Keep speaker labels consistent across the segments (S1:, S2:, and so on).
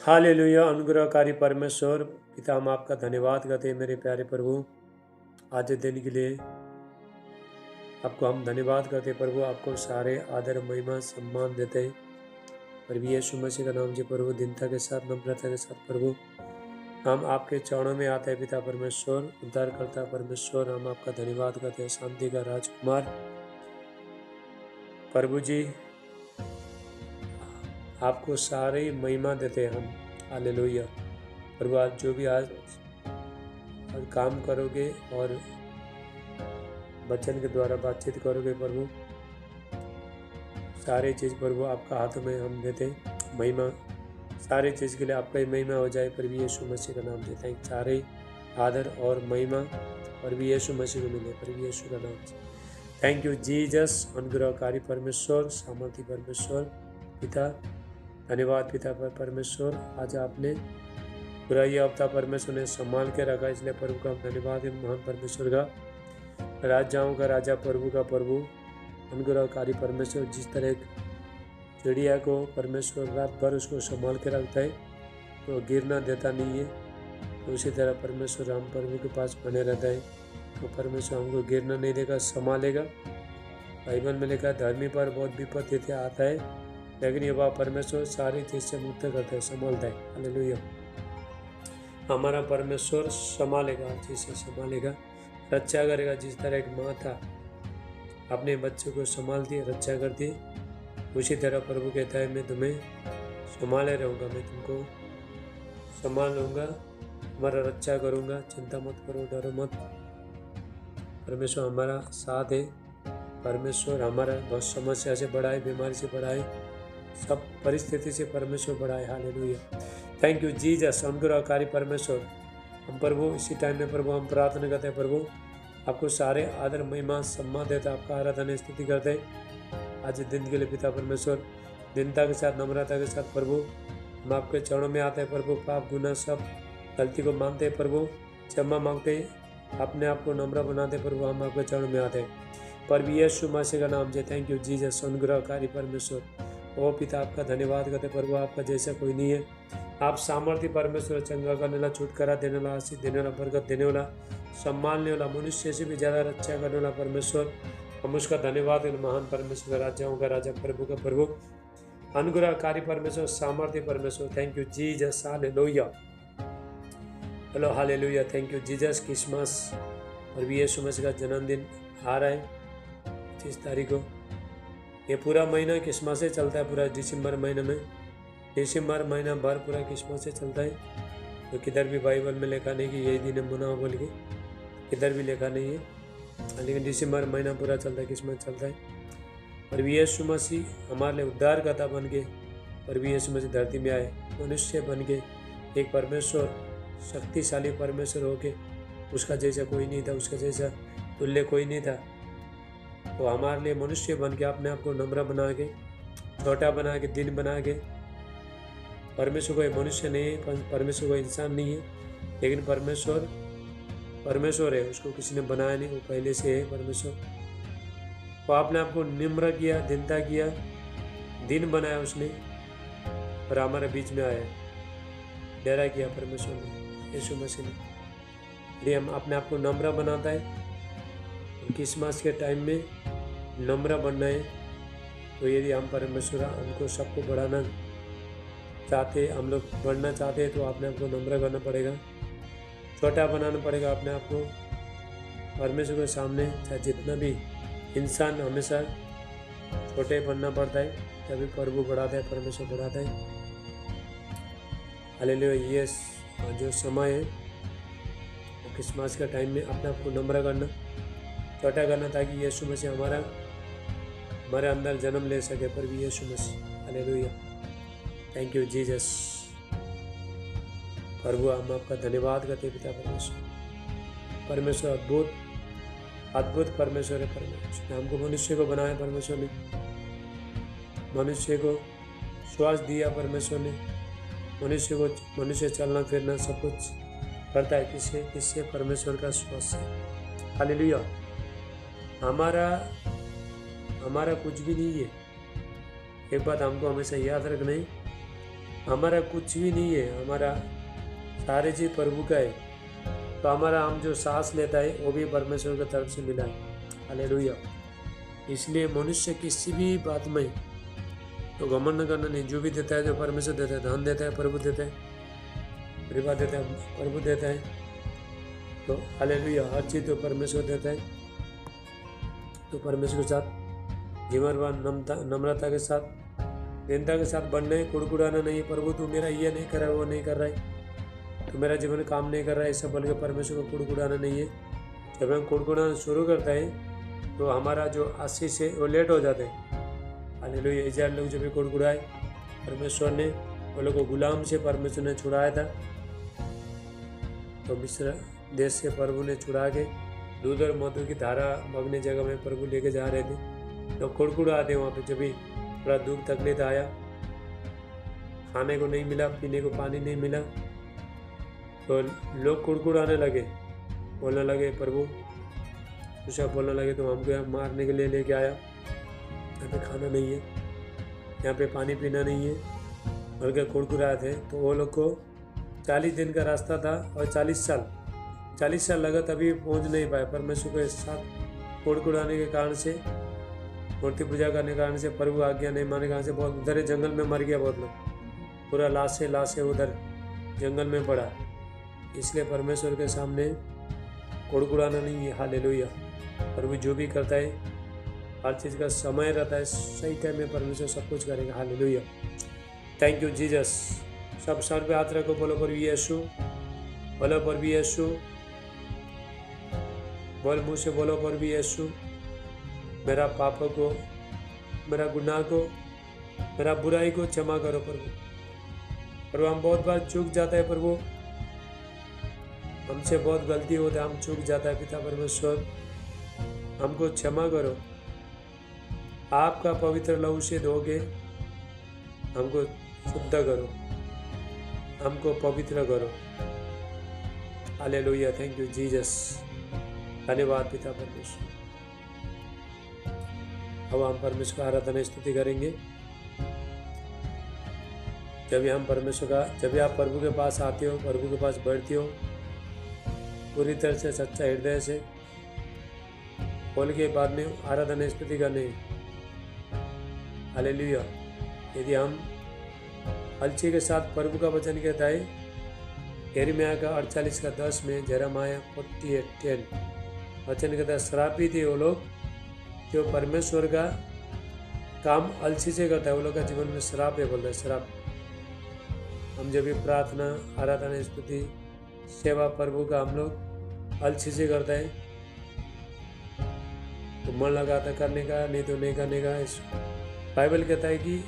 S1: Hallelujah. अनुग्रहकारी परमेश्वर पिता, हम आपका धन्यवाद करते हैं मेरे प्यारे प्रभु, आज दिन के लिए आपको हम धन्यवाद करते हैं प्रभु। आपको सारे आदर महिमा सम्मान देते हैं प्रभु यीशु मसीह का नाम जी प्रभु। दीनता के साथ नम्रता के साथ प्रभु हम आपके चरणों में आते हैं पिता परमेश्वर, उद्धारकर्ता परमेश्वर। हम आपका धन्यवाद करते हैं शांति का राजकुमार प्रभु जी। आपको सारी महिमा देते हैं हम। हालेलुया प्रभु, आज जो भी आज काम करोगे और वचन के द्वारा बातचीत करोगे प्रभु, सारी चीज़ प्रभु आपका हाथ में हम देते हैं। महिमा सारी चीज़ के लिए आपका ही महिमा हो जाए प्रभु यीशु मसीह का नाम देते हैं। सारे आदर और महिमा प्रभु यीशु मसीह को मिले प्रभु यीशु का नाम से। Thank you Jesus. अनुग्रहकारी परमेश्वर, सामर्थी परमेश्वर पिता, धन्यवाद पिता परमेश्वर। आज आपने पूरा ये हफ्ता परमेश्वर ने संभाल के रखा, इसलिए प्रभु का धन्यवाद है। महान परमेश्वर का, राजाओं का राजा, प्रभु का प्रभु, अनुग्रहकारी परमेश्वर। जिस तरह एक चिड़िया को परमेश्वर रात भर उसको संभाल के रखता है तो गिरना देता नहीं है, तो उसी तरह परमेश्वर हम प्रभु के पास बने रहता है तो परमेश्वर हमको गिरना नहीं देगा, संभालेगा। बाइबल में लिखा धर्मी पर बहुत विपत्ति आता है, लेकिन ये बात परमेश्वर सारी चीज़ से मुक्त करता है, संभालता है। हालेलुया। हमारा परमेश्वर संभालेगा, चीज़ से संभालेगा, रक्षा करेगा। जिस तरह एक माँ था अपने बच्चे को संभालती है, रक्षा करती है, उसी तरह प्रभु कहता है मैं तुम्हें संभाले रहूँगा, मैं तुमको संभाल लूँगा, हमारा रक्षा करूँगा, चिंता मत करो, डरो मत। परमेश्वर हमारा साथ है। परमेश्वर हमारा बहुत समस्या से बड़ा है, बीमारी से बड़ा है, सब परिस्थिति से परमेश्वर बड़ा है। हालेलुया। Thank you Jesus. अनुग्रहकारी परमेश्वर, हम प्रभु इसी टाइम में प्रभु हम प्रार्थना करते हैं प्रभु, आपको सारे आदर महिमा सम्मान देता, आपका आराधना स्तुति करते हैं आज दिन के लिए पिता परमेश्वर। दीनता के साथ नम्रता के साथ प्रभु हम आपके चरणों में आते हैं प्रभु। पाप गुनाह सब गलती को मानते हैं प्रभु, क्षमा मांगते हैं, अपने आप को नम्र बनाते प्रभु। हम आपके चरणों में आते हैं प्रभु यीशु मसीह का नाम से। Thank you Jesus. अनुग्रहकारी परमेश्वर, ओ पिता आपका धन्यवाद करते प्रभु, आपका जैसा कोई नहीं है। आप सामर्थ्य परमेश्वर, चंगा करने वाला, छुटकारा देने वाला, आशीष देने वाला, बरकत देने वाला, सम्मानने वाला, मनुष्य से भी ज़्यादा रक्षा करने वाला परमेश्वर, हम उसका धन्यवाद है। महान परमेश्वर, राजाओं का राजा, प्रभु का प्रभु, अनुग्रहकारी परमेश्वर, सामर्थ्य परमेश्वर। Thank you Jesus. Hallelujah. Hello hallelujah. Thank you Jesus. Christmas और यीशु मसीह का जन्मदिन आ रहा है 25 तारीख को। ये पूरा महीना क्रिसमस से चलता है, पूरा दिसंबर महीने में, दिसंबर महीना भर पूरा क्रिसमस से चलता है। तो किधर भी बाइबल में लिखा नहीं कि यही दिन मनाओ बोल के, किधर भी लिखा नहीं है, लेकिन दिसंबर महीना पूरा चलता है, क्रिसमस चलता है। और यीशु मसीह हमारे लिए उद्धारकर्ता बन के, और यीशु मसीह धरती में आए, मनुष्य बन के, एक परमेश्वर, शक्तिशाली परमेश्वर होके, उसका जैसा कोई नहीं था, उसका जैसा तुल्य कोई नहीं था। तो हमारे लिए मनुष्य बन के अपने आप को नम्र बना के, छोटा बना के, दिन बना के। परमेश्वर कोई मनुष्य नहीं है, परमेश्वर कोई इंसान नहीं है, लेकिन परमेश्वर है, उसको किसी ने बनाया नहीं, वो पहले से है परमेश्वर। वो अपने आप को निम्र किया, दीनता किया, दिन बनाया उसने, और हमारे बीच में आया, डेरा किया परमेश्वर ने, यीशु मसीह ने। इसलिए हम अपने आप को नम्र बनाता है। क्रिसमस के टाइम में नम्र बनना है। तो यदि हम परमेश्वर हमको सबको बढ़ाना चाहते, हम लोग बढ़ना चाहते हैं, तो अपने आप को नम्र करना पड़ेगा, छोटा बनाना पड़ेगा अपने आप को परमेश्वर के सामने। चाहे जितना भी इंसान हमेशा छोटे बनना पड़ता है, तभी प्रभु बढ़ाता है, परमेश्वर बढ़ाता है। हालेलुया। ये जो समय है क्रिसमस के टाइम में अपने आप को नम्र करना, छोटा करना, ताकि यीशु मसीह हमारे अंदर जन्म ले सके प्रभु यीशु मसीह। हालेलुया। Thank you Jesus. प्रभु हम आपका धन्यवाद करते पिता परमेश्वर। परमेश्वर अद्भुत परमेश्वर है। परमेश्वर ने हमको मनुष्य को बनाया, परमेश्वर ने मनुष्य को श्वास दिया, परमेश्वर ने मनुष्य चलना फिरना सब कुछ करता है किससे परमेश्वर का श्वास से। हालेलुया। हमारा कुछ भी नहीं है। एक बात हमको हमेशा याद रखना है, हमारा कुछ भी नहीं है, हमारा सारे चीज प्रभु का है। तो हमारा हम जो सांस लेता है वो भी परमेश्वर की तरफ से मिला है। हालेलुया। इसलिए मनुष्य किसी भी बात में तो घमंड करना नहीं। जो भी देता है, जो परमेश्वर देता है, धन देता है प्रभु देता है, कृपा देता है प्रभु देता है। तो हालेलुया, हर चीज़ तो परमेश्वर देता है। तो परमेश्वर के साथ जीवनवान नम्रता के साथ, दीनता के साथ बढ़ना है। कुड़कुड़ाना नहीं। प्रभु तू मेरा ये नहीं कर रहा है, वो नहीं कर रहा है, तो मेरा जीवन काम नहीं कर रहा है, ऐसा बोल के परमेश्वर को कुड़कुड़ाना नहीं है। जब हम कुड़कुड़ाना शुरू करता है तो हमारा जो आशीष है वो लेट हो जाता है। हालेलुया। इज़राइल लोग जब भी कुड़कुड़ाए, परमेश्वर ने वो लोग को गुलाम से परमेश्वर ने छुड़ाया था। तो मिस्र देश से प्रभु ने छुड़ा के दूध और मधु की धारा बगने जगह में प्रभु लेके जा रहे थे। तो कुड़कुड़ाते वहाँ पे जब भी थोड़ा दुख तकलीफ आया, खाने को नहीं मिला, पीने को पानी नहीं मिला, तो लोग कुड़कुड़ाने लगे, बोलने लगे प्रभु कुछ बोलने लगे तो हमको यहाँ मारने के लिए लेके आया। यहाँ पे खाना नहीं है, यहाँ पे पानी पीना नहीं है, बल्कि कुड़कुड़ाए थे। तो वो लोग को 40 दिन का रास्ता था और 40 साल लगा, तभी पहुँच नहीं पाए। परमेश्वर के साथ कुड़कुड़ाने के कारण से, मूर्ति पूजा करने के कारण से, प्रभु आज्ञा नहीं मानने के कारण से बहुत उधर जंगल में मर गया बहुत लोग। पूरा लाशें उधर जंगल में पड़ा। इसलिए परमेश्वर के सामने कुड़कुड़ाना नहीं है। हालेलुया। प्रभु जो भी करता है, हर चीज़ का समय रहता है, सही टाइम में परमेश्वर सब कुछ करेगा। हालेलुया। Thank you Jesus. सब सर पे हाथ रखो, बोलो प्रभु यीशु, बोलो प्रभु यीशु, बोल मुँह से बोलो प्रभु यीशु, मेरा पाप को, मेरा गुनाह को, मेरा बुराई को क्षमा करो प्रभु। प्रभु हम बहुत बार चूक जाता है प्रभु, हमसे बहुत गलती होता है, हम चूक जाता है। पिता परमेश्वर हमको क्षमा करो। आपका पवित्र लहू से धोके हमको शुद्ध करो, हमको पवित्र करो। हालेलुया। Thank you Jesus. धन्यवाद पिता परमेश्वर। अब हम परमेश्वर का आराधना स्तुति करेंगे। जब भी आप प्रभु के पास आते हो, प्रभु के पास बैठते हो, पूरी तरह से सच्चा हृदय से बोल के बाद में आराधना स्तुति करने। हालेलुया। यदि हम अलची के साथ प्रभु का वचन कहता है, यिर्मयाह का 48:10 में, जेरेमाया 48:10 वचन कहता है, श्रापित है वो लोग जो परमेश्वर का काम अलसी से करता है, वो लोग का जीवन में श्राप है। बोलता है श्राप। हम जब भी प्रार्थना, आराधना, स्तुति, सेवा प्रभु का हम लोग अलसी से करता है, तो मन लगाता करने का, नहीं तो नहीं करने का। बाइबल कहता है कि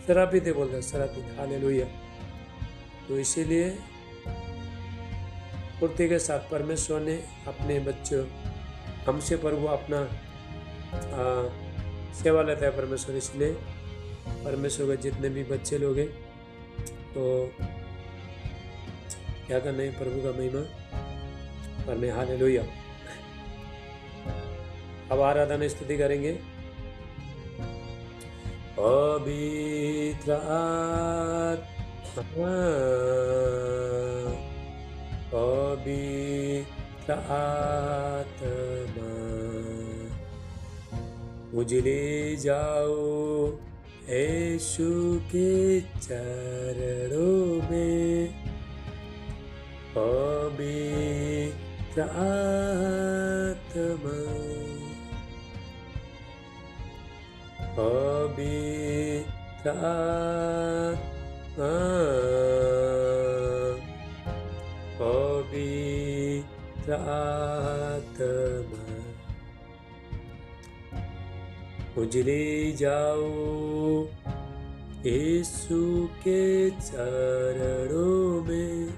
S1: श्रापित है, बोलता है श्रापित। हालेलुया। तो इसीलिए पूर्ति के साथ परमेश्वर ने अपने बच्चों, हमसे प्रभु अपना सेवा लेता है परमेश्वर। इसलिए परमेश्वर के जितने भी बच्चे लोग हैं, तो क्या करना है, प्रभु का महिमा करने। हालेलुया। अब आराधना स्तुति करेंगे। पवित्र आत्मा, पवित्र आत्मा, मुझे ले जाओ यीशु के चरणों में। पवित्र आत्मा, पवित्र आत्मा, पवित्र आत्मा, मुझे ले जाओ यीशु के चरणों में।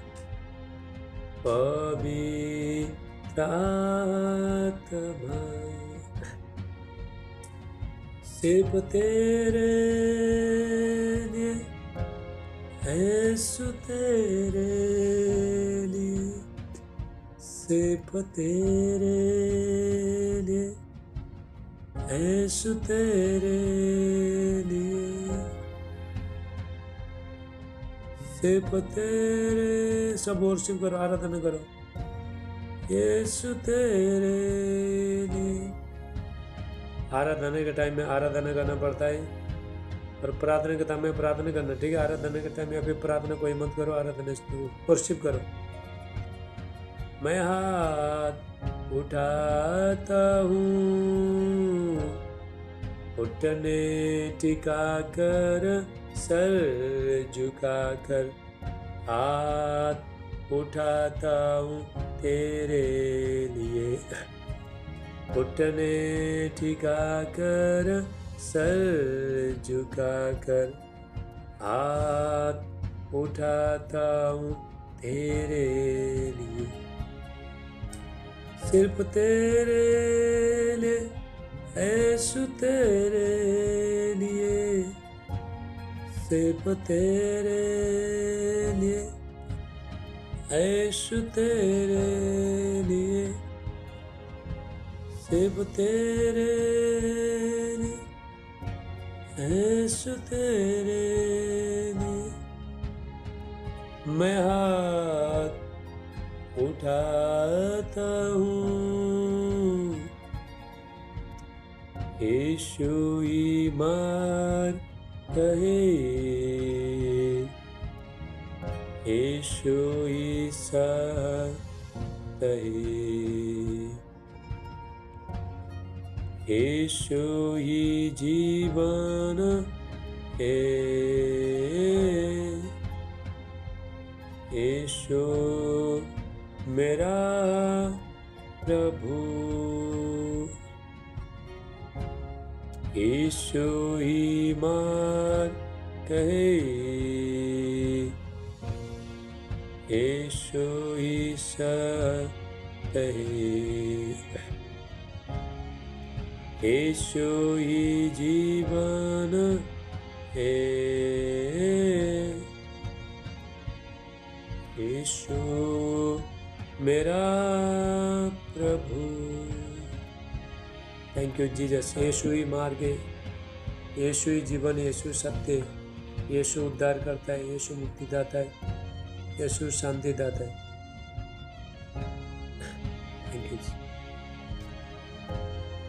S1: पवित्र आत्मा, सिर्फ तेरे लिए, यीशु तेरे लिए, सिर्फ तेरे लिए, यीशु तेरे लिए, सिर्फ तेरे, सब वर्शिप करो, आराधना करो। यीशु तेरे लिए। आराधना के टाइम में आराधना करना पड़ता है और प्रार्थना के टाइम में प्रार्थना करना, ठीक है। आराधना के टाइम में अभी प्रार्थना कोई मत करो, आराधना वर्शिप करो। मैं हाथ उठाता हूँ, घुटने टिका कर, सर झुका कर, हाथ उठाता हूँ तेरे लिए। घुटने टिका कर, सर झुका कर, हाथ उठाता हूँ तेरे लिए। सिर्फ तेरे लिए, यीशु तेरे लिए, सिर्फ तेरे लिए, यीशु तेरे लिए, सिर्फ तेरे लिए, यीशु तेरे लिए। मैं हाथ उठाता हूँ, यीशु ईमान कहे, यीशु ईसा कहे, यीशु ही जीवन है, यीशु मेरा प्रभु, यीशु ईमान कहे, यीशु ईसा कहे, यीशु ही जीवन है, यीशु मेरा प्रभु। Thank you Jesus. यीशु ही मार्ग है, यीशु ही जीवन, यीशु सत्य है, यीशु उद्धार करता है, यीशु मुक्ति दाता है, यीशु शांति दाता है। Thank you.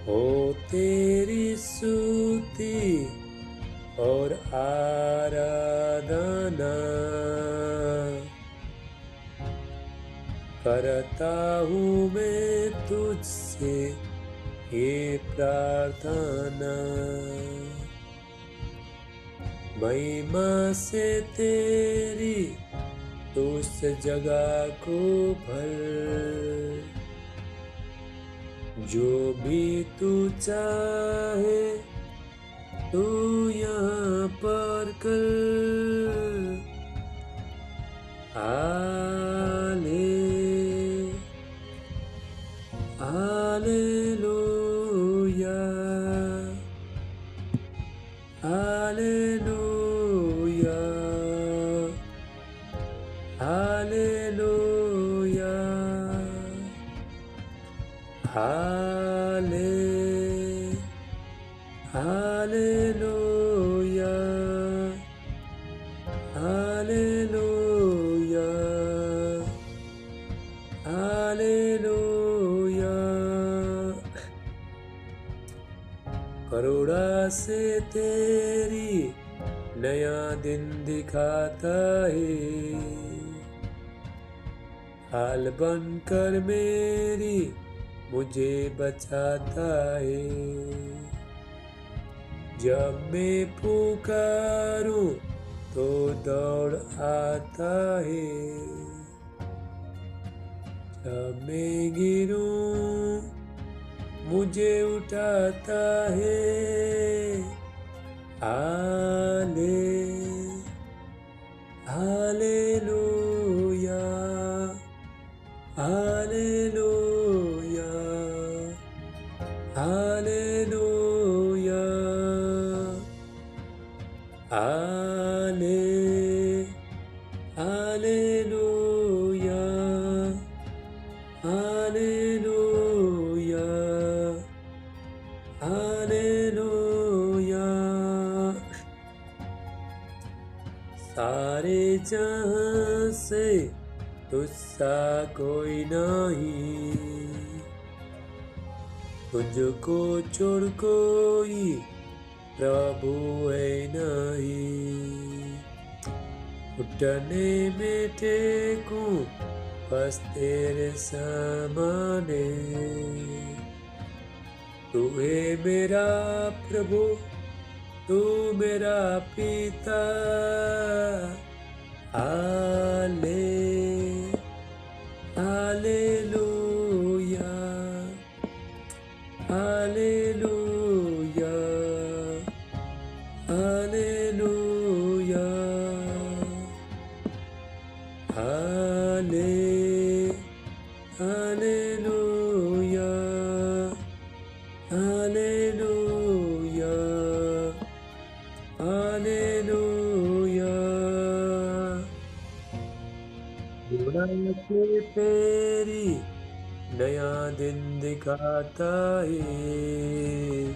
S1: ओ तेरी स्तुति और आराधना करता हूँ मैं तुझसे ये प्रार्थना, महिमा से तेरी तो उस जगह को भर, जो भी तू चाहे तू यहाँ पर कर। हाले हालेलुया, हालेलुया, हालेलुया, हाले हालेलुया, हालेलुया, हालेलुया। करुणा से तेरी नया दिन दिखाता है, हाल बनकर मेरी मुझे बचाता है। जब मैं पुकारूं तो दौड़ आता है, जब मैं गिरूं मुझे उठाता है। हाले हालेलुया, हालेलुया, हालेलुया, हाले हालेलुया, हालेलुया, हालेलुया, तुझसा कोई नहीं, तुझको छोड़ कोई प्रभु है नहीं। घुटने में टेकूं बस तेरे सामने, तू है मेरा प्रभु, तू मेरा पिता। हाले हालेलुया, हालेलुया, हालेलुया, हाले हालेलुया, हालेलुया, हालेलुया। बुरा के तेरी नया दिन दिखाता है,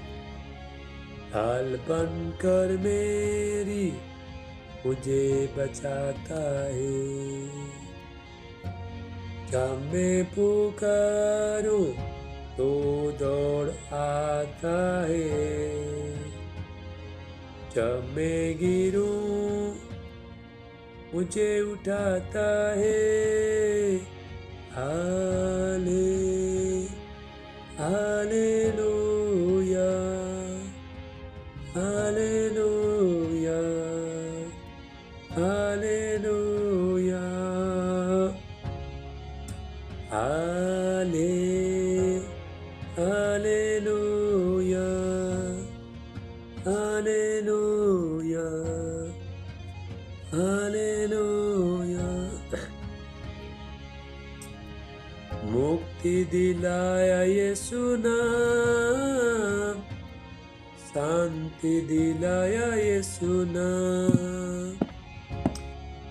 S1: ढाल बनकर मेरी मुझे बचाता है। जब मैं पुकारूं तो दौड़ आता है, जब मैं गिरूं मुझे उठाता है। हाले हालेलुया, हालेलुया, हालेलुया, हाले हालेलुया, हालेलुया, हालेलुया। मुक्ति दिलाया यीशु नाम, शांति दिलाया यीशु नाम,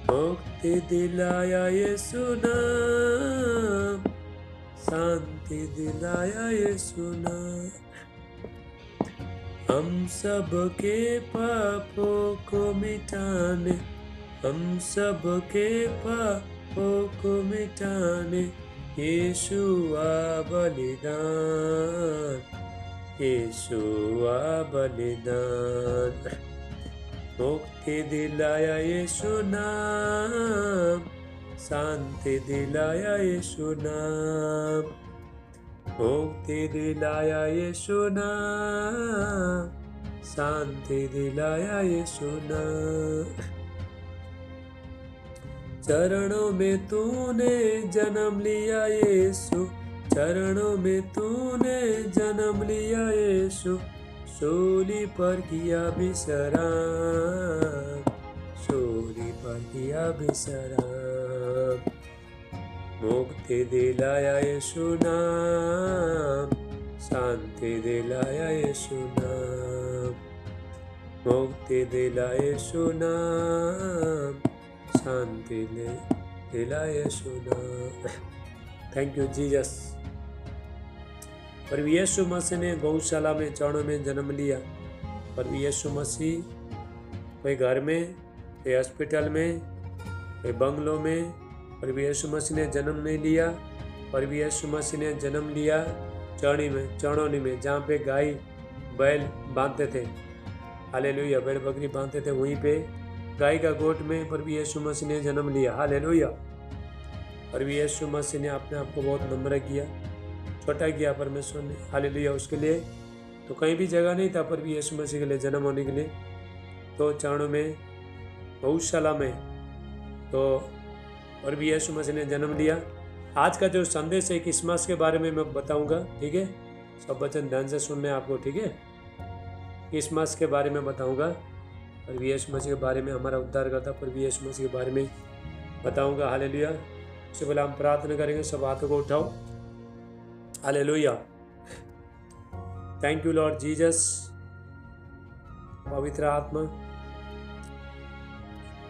S1: मुक्ति दिलाया यीशु नाम, शांति दिलाया यीशु नाम। हम सब के पापों को मिटाने, हम सब के पापों को मिटाने यीशु आ बलिदान, यीशु आ बलिदान। मुक्ति दिलाया यीशु नाम, शांति दिलाया यीशु नाम, मुक्ति दिलाया यीशु नाम, शांति दिलाया यीशु नाम। चरणों में तूने जन्म लिया यीशु, चरणों में तूने जन्म लिया यीशु, सूली पर किया विश्राम, सूली पर किया विश्राम। मुक्ति दिलाया यीशु नाम, शांति दिलाया यीशु नाम, मुक्ति दिलाया यीशु नाम, शांति दिलाया यीशु नाम। Thank you Jesus. प्रभु यीशु मसीह ने गौशाला में चरणों में जन्म लिया। प्रभु यीशु मसीह कोई घर में, कोई हॉस्पिटल में, कोई बंगलों में प्रभु यीशु मसीह ने जन्म नहीं लिया। प्रभु यीशु मसीह ने जन्म लिया चरौनी में, जहाँ पे गाय बैल बांधते थे। हालेलुया, बैल बकरी बांधते थे, वहीं पे गाय का गोट में प्रभु यीशु मसीह ने जन्म लिया। हालेलुया। प्रभु यीशु मसीह ने अपने आप को बहुत नम्र किया, छोटा किया परमेश्वर ने। हालेलुया। उसके लिए तो कहीं भी जगह नहीं था प्रभु यीशु मसीह के लिए जन्म होने के लिए, तो चरणों में, गौशाला में, तो प्रभु यीशु मसीह ने जन्म लिया। आज का जो संदेश है क्रिसमस के बारे में मैं बताऊंगा, ठीक है। सब वचन ध्यान से सुनने आपको, ठीक है। क्रिसमस के बारे में बताऊंगा, प्रभु यीशु मसीह के बारे में, हमारा उद्धारकर्ता प्रभु यीशु मसीह के बारे में बताऊंगा। हालेलुया। उससे पहले हम प्रार्थना करेंगे, सब हाथों को उठाओ। Hallelujah. Thank you Lord Jesus. पवित्र आत्मा,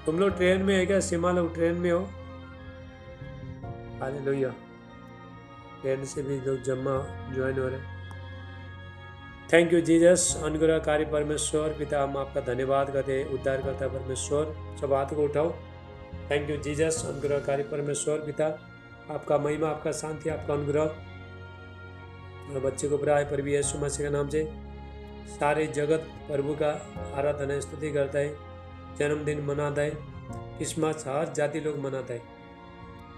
S1: तुम लोग ट्रेन में है क्या? सीमा लोग ट्रेन में हो? हालेलुया। ट्रेन से भी लोग जमा ज्वाइन हो रहे। Thank you Jesus. अनुग्रहकारी परमेश्वर पिता, हम आपका धन्यवाद करते हैं। उद्धार करता परमेश्वर, सब हाथ को उठाओ। Thank you Jesus. अनुग्रहकारी परमेश्वर पिता, आपका महिमा, आपका शांति, आपका अनुग्रह और बच्चे को प्राय पर भी यीशु मसीह के नाम से सारे जगत प्रभु का आराधना स्तुति करता है, जन्मदिन मनाता है, क्रिसमस हर जाति लोग मनाता है,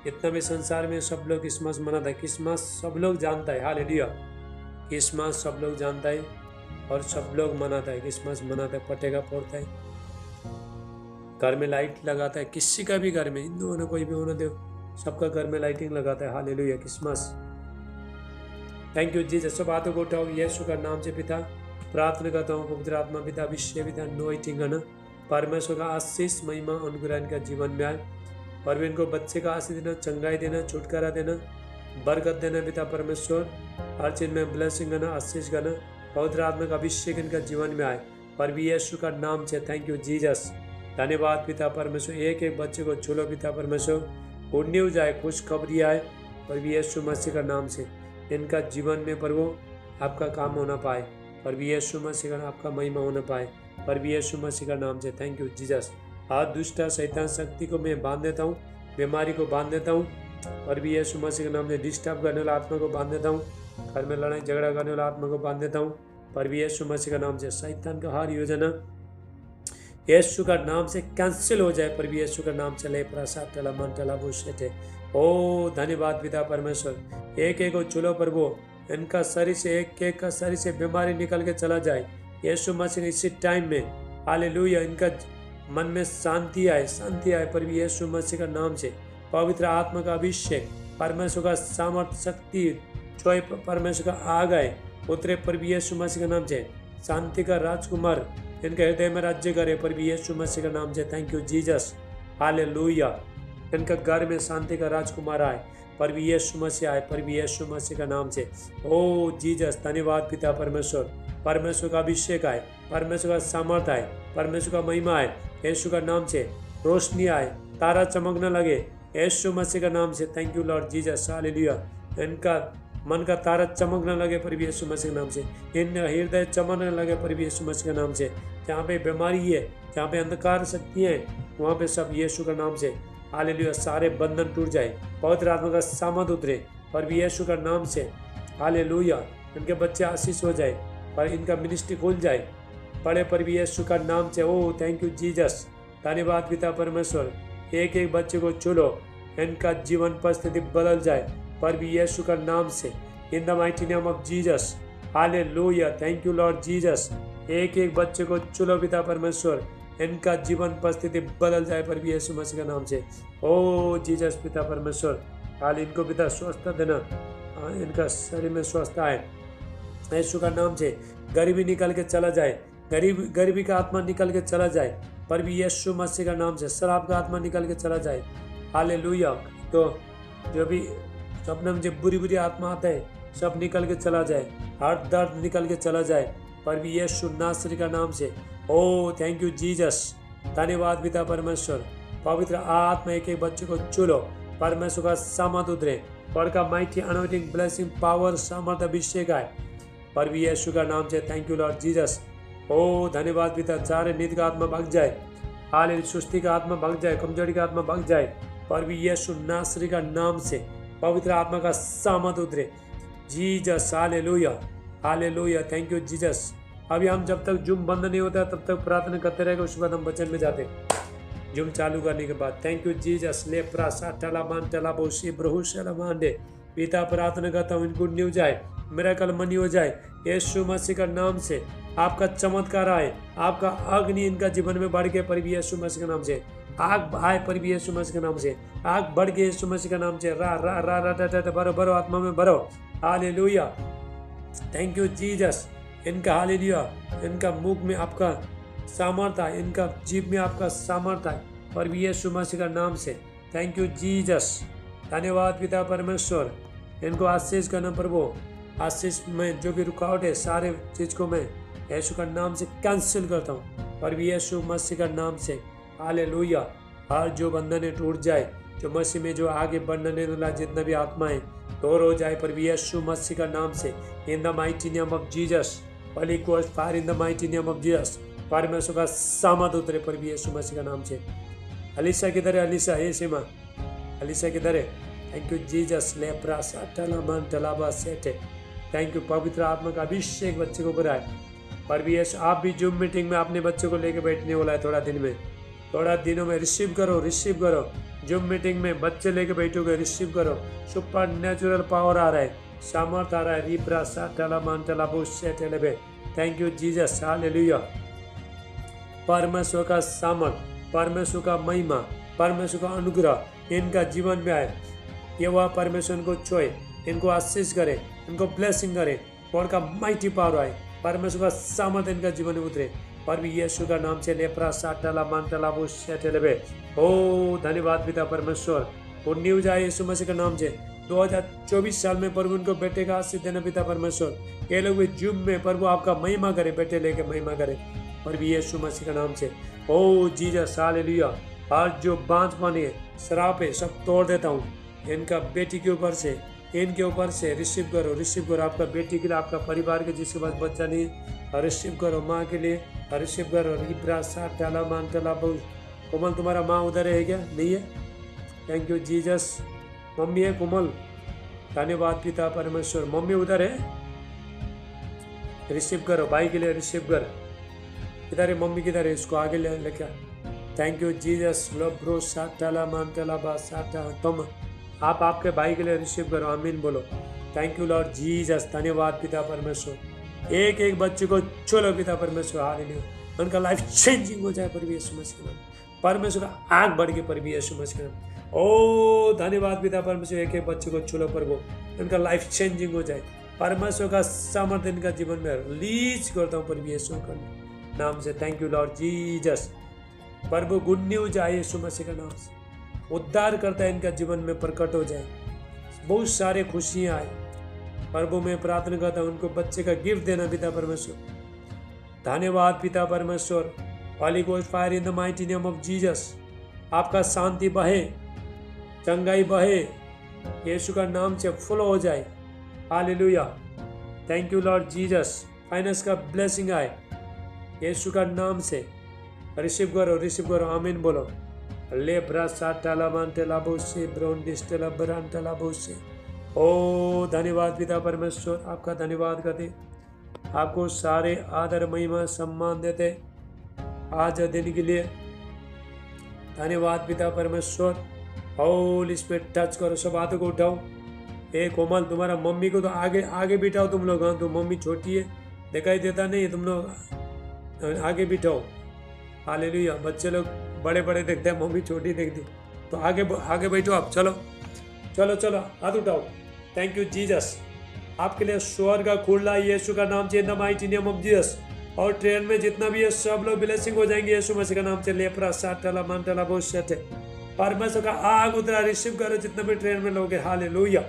S1: जितना भी संसार में सब लोग क्रिसमस मनाता है। क्रिसमस सब लोग जानता है, हालेलुया। क्रिसमस सब लोग जानता है और सब लोग मनाता है, क्रिसमस मनाता है, पटेका फोड़ता है, घर में लाइट लगाता है, किसी का भी घर में, हिंदू होना कोई भी होना दो, सबका घर में लाइटिंग लगाता है, hallelujah, Christmas. Thank you Jesus. सब बातों को उठाओ यीशु का नाम से पिता, प्रार्थना करता हूँ पवित्र आत्मा पिता, अभिषेक पिता, अनॉइंटिंग करना, परमेश्वर का आशीष महिमा अनुग्रह इनका जीवन में आए और भी इनको बच्चे का आशीष देना, चंगाई देना, छुटकारा देना, बरकत देना पिता परमेश्वर, हर चीज में ब्लेसिंग करना, आशीष करना, पवित्र आत्मा का अभिषेक इनका जीवन में आए पर भी यीशु का नाम से। Thank you Jesus. धन्यवाद पिता परमेश्वर। एक एक बच्चे को छूलो पिता परमेश्वर, गुड न्यूज आए, खुशखबरी आए पर भी यीशु मसीह का नाम से इनका जीवन में प्रभु आपका काम होना पाए पर भी यीशु मसीह का आपका महिमा होना पाए पर भी यीशु मसीह का नाम से। Thank you Jesus. आज दुष्ट शैतान शक्ति को मैं बांध देता हूँ, बीमारी को बांध देता हूँ पर भी यीशु मसीह के नाम से, डिस्टर्ब करने वाला आत्मा को बांध देता हूँ, घर में लड़ाई झगड़ा करने वाला आत्मा को बांध देता हूँ पर भी यीशु मसीह का नाम से। शैतान का हर योजना यीशु का नाम से कैंसिल हो जाए पर भी यीशु का नाम से। ले प्रसाद टला मन टला बुशेटे। ओ धन्यवाद पिता परमेश्वर। एक एक को चुलो प्रभु, इनका शरीर से एक एक का शरीर से बीमारी निकल के चला जाए यीशु मसीह इसी टाइम में, हालेलुया। इनका मन में शांति आए पर भी यीशु मसीह का नाम से। पवित्र आत्मा का अभिषेक, परमेश्वर का सामर्थ शक्ति जो परमेश्वर का आ गए उतरे पर भी यीशु मसीह का नाम से। शांति का राजकुमार इनके हृदय में राज्य करे पर भी यीशु मसीह का नाम से। Thank you Jesus, hallelujah. इनका घर में शांति का राजकुमार आए पर भी यीशु मसीह आए पर भी यीशु मसीह का नाम से। ओ जीसस, धन्यवाद पिता परमेश्वर। परमेश्वर का अभिषेक आए, परमेश्वर का सामर्थ आए, परमेश्वर का महिमा आए यीशु का नाम से। रोशनी आए, तारा चमकने लगे यीशु मसीह का नाम से। Thank you Lord Jesus, hallelujah. इनका मन का तारा चमकने लगे पर भी यीशु मसीह के नाम से। इन हृदय चमकने लगे पर भी यीशु मसीह के नाम से। जहाँ पे बीमारी है, जहाँ पे अंधकार शक्तियाँ हैं, वहाँ पे सब यीशु का नाम से, हालेलुया, सारे बंधन टूट जाए, पवित्र आत्मा का सामर्थ उतरे पर भी यीशु का नाम से, हालेलुया। इनके बच्चे आशीष हो जाए पर इनका मिनिस्ट्री खुल जाए पढ़े पर भी यीशु का नाम से। ओ थैंक यू जीसस, धन्यवाद पिता परमेश्वर। एक एक बच्चे को चुनो, इनका जीवन परिस्थिति बदल जाए पर भी यीशु का नाम से, in the mighty name of Jesus, hallelujah. Thank you Lord Jesus. एक एक बच्चे को चुनो पिता परमेश्वर, इनका जीवन परिस्थिति बदल जाए पर भी यीशु मसीह का नाम से। ओ जीसस पिता परमेश्वर, हाल इनको पिता स्वस्थ देना, इनका शरीर में स्वस्थ आए यीशु का नाम से। गरीबी निकल के चला जाए, गरीबी का आत्मा निकल के चला जाए पर भी यीशु मसीह का नाम से। शराब का आत्मा निकल के चला जाए, हालेलुया। तो जो भी सपने में जो बुरी बुरी आत्मा आता है सब निकल के चला जाए, हर दर्द निकल के चला जाए पर भी यीशु नासरी का नाम से। ओ थैंक यू जीसस, धन्यवाद पिता परमेश्वर। पवित्र आत्मा एक एक बच्चे को चुलो, परमेश्वर का सामर्थ उतरे, पर का माइटी अनॉइंटिंग ब्लेसिंग पावर सामर्थ अभिषेक आए पर भी यीशु का नाम से। Thank you Lord Jesus. ओ धन्यवाद पिता। सारे नींद का आत्मा भाग जाए, हाल सुस्ती का आत्मा भाग जाए, कमजोरी का आत्मा भाग जाए पर भी यीशु नासरी का नाम से। पवित्र आत्मा का सामर्थ उतरे Jesus, hallelujah, hallelujah. Thank you Jesus. अभी हम जब तक जूम बंद नहीं होता तब तक प्रार्थना करते रहेंगे, उसके बाद हम वचन में जाते जूम चालू करने के बाद। Thank you Jesus. ले प्रासा टला मान टला बोशी ब्रहु शलमांडे। पिता प्रार्थना करता हूँ इनको न्यू जाए, मिरेकल मनी हो जाए यीशु मसीह का नाम से। आपका चमत्कार आए, आपका अग्नि इनका जीवन में बढ़ के पर भी यीशु मसीह के नाम से। आग आए पर भी यीशु मसीह के नाम से, आग बढ़ के यीशु मसीह के नाम से। रा रा रा रा रा रा भरो भरो आत्मा में भरो, हालेलुया। Thank you Jesus. इनका हालेलुया, इनका मुख में आपका सामर्थ आए, इनका जीभ में आपका सामर्थ आए पर भी यीशु मसीह का नाम से। थैंक यू जीसस, धन्यवाद पिता परमेश्वर। इनको आशीष करना प्रभु, आशीष में जो भी रुकावट है सारे चीज को मैं यीशु का नाम से कैंसिल करता हूँ पर भी यीशु मसीह का नाम से, हालेलुया। हर जो बंधन टूट जाए, जो मसीह में जो आगे बढ़ने वाला जितना भी आत्मा है दूर हो जाए पर भी यीशु मसीह का नाम से। In the mighty name of Jesus, Holi ghost fire in the mighty name of Jesus. परमेश्वर का सामर्थ उतरे पर भी यीशु मसीह का नाम से। अलीसा किधर है? अलीसा, हे सीमा, अलीसा किधर है? थैंक यू जीसस, लेप्रा साटला मन तलाबा सेटे। थैंक यू, पवित्र आत्मा का अभिषेक बच्चे को ऊपर आए। पर भी यस, आप भी जूम मीटिंग में अपने बच्चों को लेके बैठने वाला है थोड़ा दिन में, थोड़ा दिनों में। रिसीव करो। जूम मीटिंग में बच्चे लेके बैठोगे, रिसीव करो। सुपर नेचुरल पावर आ रहा है, सामर्थ आ रहा है। रिप्रा साटला मन तलाबो सेटे। Thank you Jesus, hallelujah. परमेश्वर का सामर्थ, परमेश्वर का महिमा, परमेश्वर का अनुग्रह इनका जीवन में आए। ये वह परमेश्वर इनको छुए, इनको आशीष करे, इनको ब्लेसिंग करे। गॉड का माइटी पावर आए, परमेश्वर का सामर्थ इनका जीवन में उतरे। पर भी यीशु का नाम से लेप्रा साटला मानतला वो सेटलबे। ओ धन्यवाद पिता परमेश्वर। गुड न्यूज आए यीशु मसीह का नाम से। 2024 साल में प्रभु उनको बेटे का आशीष देना पिता परमेश्वर। ये लोग भी जुम में प्रभु आपका महिमा करे, बेटे लेके महिमा करे। पर भी यीशु मसीह का नाम से। ओ जीसस, हालेलुया। आज जो बांझपन है, श्राप है, सब तोड़ देता हूँ इनका बेटी के ऊपर से, इनके ऊपर से। रिसीव करो। आपका बेटी के लिए, आपका परिवार के जिसके पास बच्चा नहीं है, रिसीव करो। माँ के लिए रिसीव करो। रिब्रा साटला मानतला बहु। कोमल, तुम्हारा माँ उधर है क्या? नहीं है? Thank you Jesus. मम्मी है कोमल? धन्यवाद पिता परमेश्वर। मम्मी उधर है, रिसीव करो। भाई के लिए रिसीव कर। किधर है मम्मी? किधर है? इसको आगे लेके। Thank you Jesus. ब्रो साटला मानतला बा साटा। तुम आप आपके भाई के लिए रिसीव करो। आमीन बोलो। Thank you Lord Jesus. धन्यवाद पिता परमेश्वर। एक एक बच्चे को छू लो पिता परमेश्वर, हालेलुया। उनका लाइफ चेंजिंग हो जाए पर भी यीशु मसीह के नाम। परमेश्वर का आग बढ़ के पर भी यीशु मसीह के नाम। ओ धन्यवाद पिता परमेश्वर। एक एक बच्चे को छू लो प्रभु, उनका लाइफ चेंजिंग हो जाए। परमेश्वर का सामर्थ्य इनका जीवन में रिलीज करता हूँ पर भी यीशु का नाम से। Thank you Lord Jesus. Prabhu good news आए यीशु मसीह के नाम से। उद्धार करता है इनका जीवन में प्रकट हो जाए। बहुत सारे खुशियां आए। प्रभु में प्रार्थना करता हूं उनको बच्चे का गिफ्ट देना पिता परमेश्वर। धन्यवाद पिता परमेश्वर। Holi ghost fire in the mighty name of Jesus. आपका शांति बहे, चंगाई बहे, यीशु का नाम से फुल हो जाए। Hallelujah. Thank you Lord Jesus. Finance का ब्लेसिंग आए यीशु का नाम से। रिसीव करो। आमीन बोलो। ले ब्रासा टालामांटेला बोसे ब्रोंडिस्टेला ब्रांटेला बोसे। ओ धन्यवाद पिता परमेश्वर। आपका धन्यवाद करते, आपको सारे आदर महिमा सम्मान देते आज दिन के लिए। धन्यवाद पिता परमेश्वर। होली स्पिरिट टच करो। सब हाथों को उठाओ। ए कोमल, तुम्हारा मम्मी को तो आगे बिठाओ तुम लोग। हाँ, तो मम्मी छोटी है, दिखाई देता नहीं है, तुम लोग आगे बिठाओ। हालेलुया। बच्चे लोग बड़े देखते हैं, मम्मी छोटी देखती, तो आगे बैठो आप। चलो हाथ उठाओ। Thank you Jesus. आपके लिए स्वर्ग खुला यीशु का नाम से, in the mighty name of Jesus. और ट्रेन में जितना भी है सब लोग ब्लेसिंग हो जाएंगे यीशु मसीह का नाम से। लेप्रा साटला मानतला बहुत सेट। परमेश्वर का आग उतरा। रिसीव करो जितना भी ट्रेन में लोग। Hallelujah.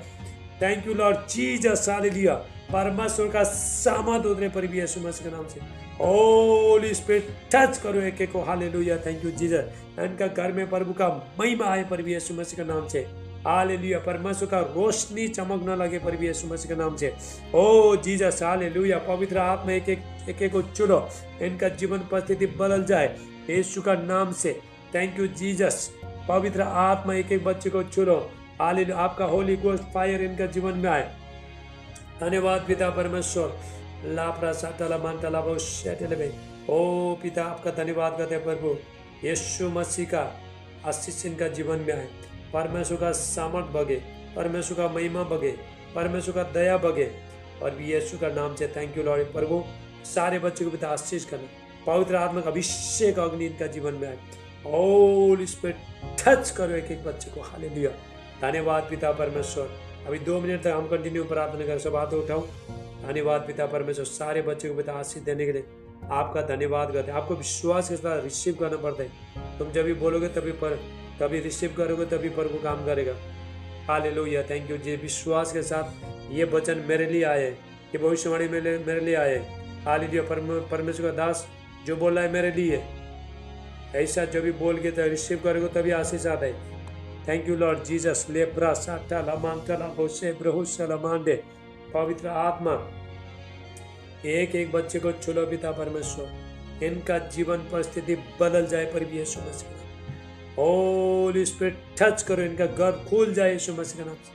S1: Thank you Lord Jesus. Hallelujah. परमेश्वर का सामर्थ उतरे पर भी यीशु मसीह के नाम से। होली स्पिरिट टच करो एक एक को। हालेलुया। Thank you Jesus. इनका घर में प्रभु का महिमा आए पर भी यीशु मसीह के नाम से। हालेलुया। परमेश्वर का रोशनी चमक न लगे पर भी यीशु मसीह के नाम से। ओ जीसस। हालेलुया। पवित्र आत्मा एक एक को चुनो, इनका जीवन परिस्थिति बदल जाए यीशु का नाम से। Thank you Jesus. पवित्र आत्मा एक एक बच्चे को चुनो। हालेलुया। आपका होली गोस्ट फायर इनका जीवन में आए। धन्यवाद पिता परमेश्वर। लाप्रा साटला मानतला बहुत शेटलबे। ओ पिता, आपका धन्यवाद करते हैं प्रभु। यीशु मसीह का आशीष इनका जीवन में आए। परमेश्वर का सामर्थ बगे, परमेश्वर का महिमा बगे, परमेश्वर का दया बगे और भी यीशु का नाम से। Thank you Lord. प्रभु सारे बच्चों को पिता आशीष करना। पवित्र आत्मा का अभिषेक अग्नि इनका जीवन में आए। होली स्पिरिट टच करो एक एक बच्चे को। हालेलुया। धन्यवाद पिता परमेश्वर। अभी 2 मिनट तक हम कंटिन्यू प्रार्थना करें। सब हाथ उठाओ। धन्यवाद पिता परमेश्वर। सारे बच्चों को पिता आशीष देने के लिए आपका धन्यवाद करते हैं। आपको विश्वास के साथ रिसीव करना पड़ता है। तुम जब भी बोलोगे तभी रिसीव करोगे, तभी प्रभु काम करेगा। हालेलुया। थैंक यू जी। विश्वास के साथ ये वचन मेरे लिए आए, ये भविष्यवाणी मेरे लिए आए। हालेलुया। परमेश्वर का दास जो बोल रहा है मेरे लिए, ऐसा जब भी बोल के तो रिसीव करोगे तभी आशीष आता है। Thank you Lord Jesus. लेब्रा साटला मानतला बोसे ब्रहुसला मांडे। पवित्र आत्मा एक एक बच्चे को छुलो पिता परमेश्वर। इनका जीवन परिस्थिति बदल जाए पर भी यीशु मसीह। होली स्पिरिट टच करो, इनका गर्भ खुल जाए यीशु मसीह के नाम से।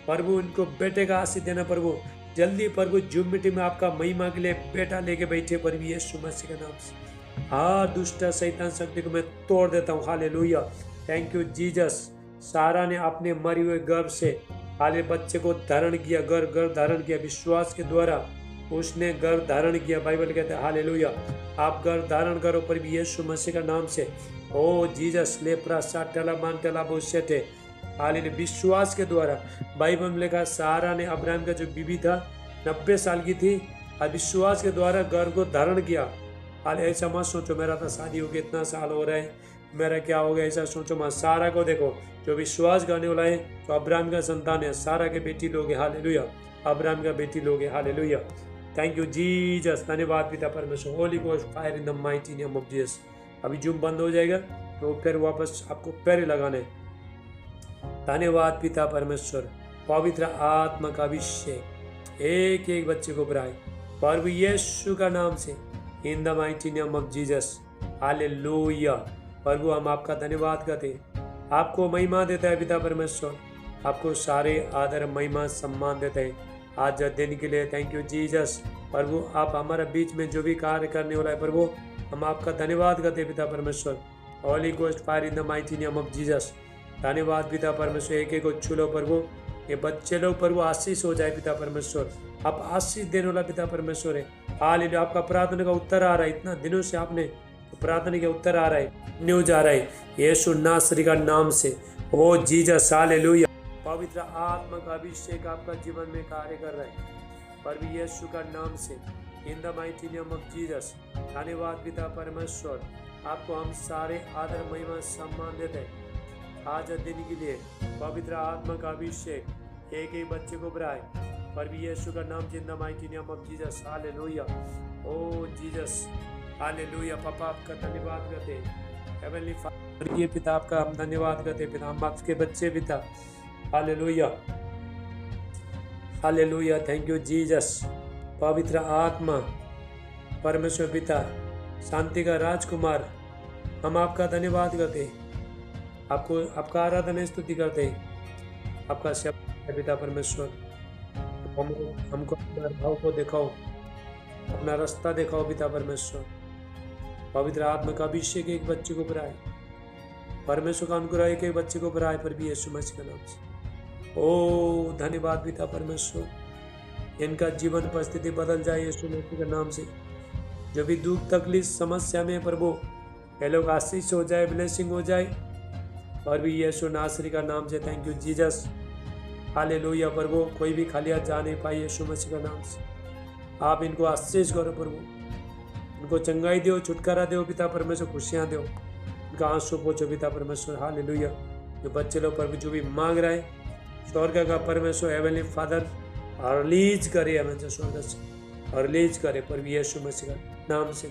S1: प्रभु इनको बेटे का आशीष देना प्रभु, जल्दी प्रभु जूम मीटिंग में आपका महिमा के लिए बेटा लेके बैठे प्रभु यीशु मसीह के नाम से। हाँ, दुष्ट शैतान शक्ति को मैं तोड़ देता हूँ। Hallelujah, thank you Jesus. सारा ने अपने मरे हुए गर्भ से हाले बच्चे को धारण किया, गर्भ धारण किया, विश्वास के द्वारा उसने गर्भ धारण किया। बाइबल कहते हैं हालेलुया, आप गर्भ धारण करो प्रभु यीशु मसीह का नाम से। ओ जीसस, लेप्रा साटला मानटला बोसेटे, हालेलुया, विश्वास के द्वारा। बाइबल में लिखा सारा ने अब्राहम का जो बीवी था 90 साल की थी, और विश्वास के द्वारा गर्भ को धारण किया। हाल ऐसा मत सोचो मेरा तो शादी हो गया इतना साल हो रहा है, मेरा क्या हो गया, ऐसा सोचो मत। सारा को देखो, जो विश्वास करने वाला है, जो अब्राहम का संतान है, सारा के बेटी लोग हैं। हालेलुया, अब्राहम का बेटी लोग हैं। Hallelujah, thank you Jesus. धन्यवाद पिता परमेश्वर। Holi ghost fire in the mighty name of Jesus. अभी जूम बंद हो जाएगा तो फिर वापस आपको पैर लगाने। धन्यवाद पिता परमेश्वर। पवित्र आत्मा का अभिषेक एक एक बच्चे को बढ़ाए प्रभु यीशु का नाम से, in the mighty name of Jesus. Hallelujah. प्रभु हम आपका धन्यवाद करते हैं, आपको महिमा देता है पिता परमेश्वर, आपको सारे आदर महिमा सम्मान देते हैं आज दिन के लिए। Thank you Jesus. प्रभु आप हमारे बीच में जो भी कार्य करने वाला है प्रभु, हम आपका धन्यवाद करते हैं पिता परमेश्वर। Holi ghost fire in the mighty name of Jesus. धन्यवाद पिता परमेश्वर। एक एक को छू लो प्रभु, ये बच्चे लोग प्रभु आशीष हो जाए पिता परमेश्वर। आप आशीष देने वाला पिता परमेश्वर है। हालेलुया, आपका प्रार्थना का उत्तर आ रहा है। इतना दिनों से आपने प्रार्थना के उत्तर आ रहा है, न्यूज आ रहा है यीशु नासरी का नाम से। ओ जीसस, हालेलुया। पवित्र आत्मा का अभिषेक आपका जीवन में कार्य कर रहा है प्रभु यीशु का नाम से, in the mighty name of Jesus. धन्यवाद पिता परमेश्वर, आपको हम सारे आदर महिमा सम्मान देते हैं आज दिन के लिए। पवित्र आत्मा का अभिषेक एक एक बच्चे को बढ़ाए प्रभु यीशु का नाम, in the mighty name of Jesus. Hallelujah, O Jesus, hallelujah. पापा आपका धन्यवाद करते हैं, हेवनली फादर, ये पिता आपका हम धन्यवाद करते हैं पिता, हम आपके बच्चे पिता। Hallelujah, hallelujah, thank you Jesus. पवित्र आत्मा परमेश्वर पिता, शांति का राजकुमार, हम आपका धन्यवाद करते हैं, आपको आपका आराधना स्तुति करते हैं। आपका शब्द है पिता परमेश्वर, हमको अपना भाव को दिखाओ, अपना रास्ता दिखाओ पिता परमेश्वर। पवित्र आत्मा का अभिषेक एक बच्चे को बढ़ाए, परमेश्वर का अनुग्रह एक एक बच्चे को बढ़ाए प्रभु यीशु मसीह के नाम से। ओ धन्यवाद पिता परमेश्वर, इनका जीवन परिस्थिति बदल जाए यीशु मसीह के नाम से। जो भी दुख तकलीफ समस्या में प्रभु, ये लोग आशीष हो जाए, ब्लेसिंग हो जाए प्रभु यीशु नासरी का नाम से। Thank you Jesus. हालेलुया प्रभु, कोई भी खाली हाथ जा नहीं पाए यीशु मसीह का नाम से। आप इनको आशीष करो प्रभु, इनको चंगाई दो, छुटकारा दो पिता परमेश्वर, खुशियाँ दो, इनका आंसू पोछो पिता परमेश्वर। हालेलुया। जो बच्चे लोग प्रभु जो भी मांग रहे हैं, स्वर्ग का परमेश्वर हेवनली फादर रिलीज करे, हमें स्वर्ग से रिलीज करे प्रभु यीशु मसीह का नाम से।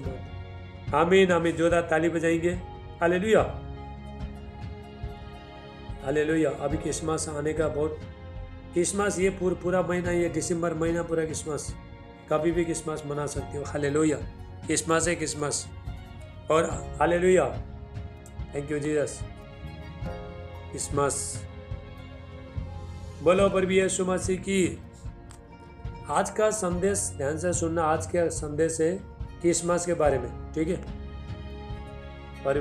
S1: आमीन आमीन। जोरदार ताली बजाएंगे। Hallelujah, hallelujah. अभी क्रिसमस आने का बहुत, क्रिसमस ये पूरा महीना, ये दिसंबर महीना पूरा क्रिसमस, कभी भी क्रिसमस मना सकते हो। हालेलुया, क्रिसमस है क्रिसमस। और hallelujah, thank you Jesus. Christmas बोलो प्रभु यीशु मसीह की। आज का संदेश ध्यान से सुनना, आज का संदेश है क्रिसमस के बारे में, ठीक है। और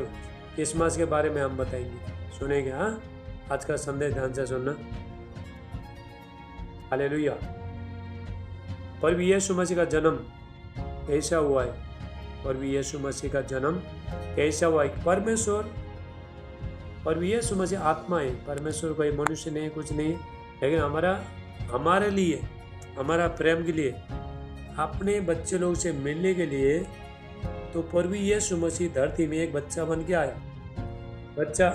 S1: क्रिसमस के बारे में हम बताएंगे, सुनेंगे। हाँ, आज का संदेश ध्यान से सुनना। हालेलुया। प्रभु यीशु मसीह का जन्म कैसा हुआ है? प्रभु यीशु मसीह का जन्म कैसा हुआ है? परमेश्वर, प्रभु यीशु मसीह आत्मा है, परमेश्वर कोई मनुष्य नहीं, कुछ नहीं, लेकिन हमारे लिए, हमारा प्रेम के लिए, अपने बच्चे लोग से मिलने के लिए, तो प्रभु यीशु मसीह धरती में एक बच्चा बन के आया। बच्चा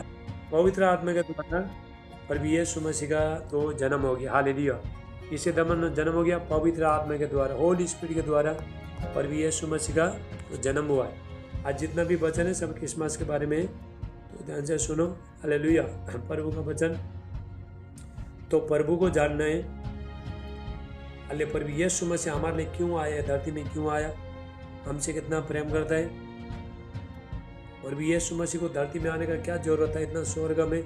S1: पवित्र आत्मा के द्वारा प्रभु यीशु मसीह का तो जन्म हो गया। हालेलुया। इसे जन्म हो गया पवित्र आत्मा के द्वारा, होली स्पिरिट के द्वारा प्रभु यीशु मसीह का तो जन्म हुआ है। आज जितना भी वचन है सब क्रिसमस के बारे में, तो ध्यान से सुनो। हालेलुया। प्रभु का वचन, तो प्रभु को जानना है। अल्ले प्रभु यीशु मसीह हमारे लिए क्यों आया है, धरती में क्यों आया, हमसे कितना प्रेम करता है। और भी यीशु मसीह को धरती में आने का क्या जरूरत है? इतना स्वर्ग में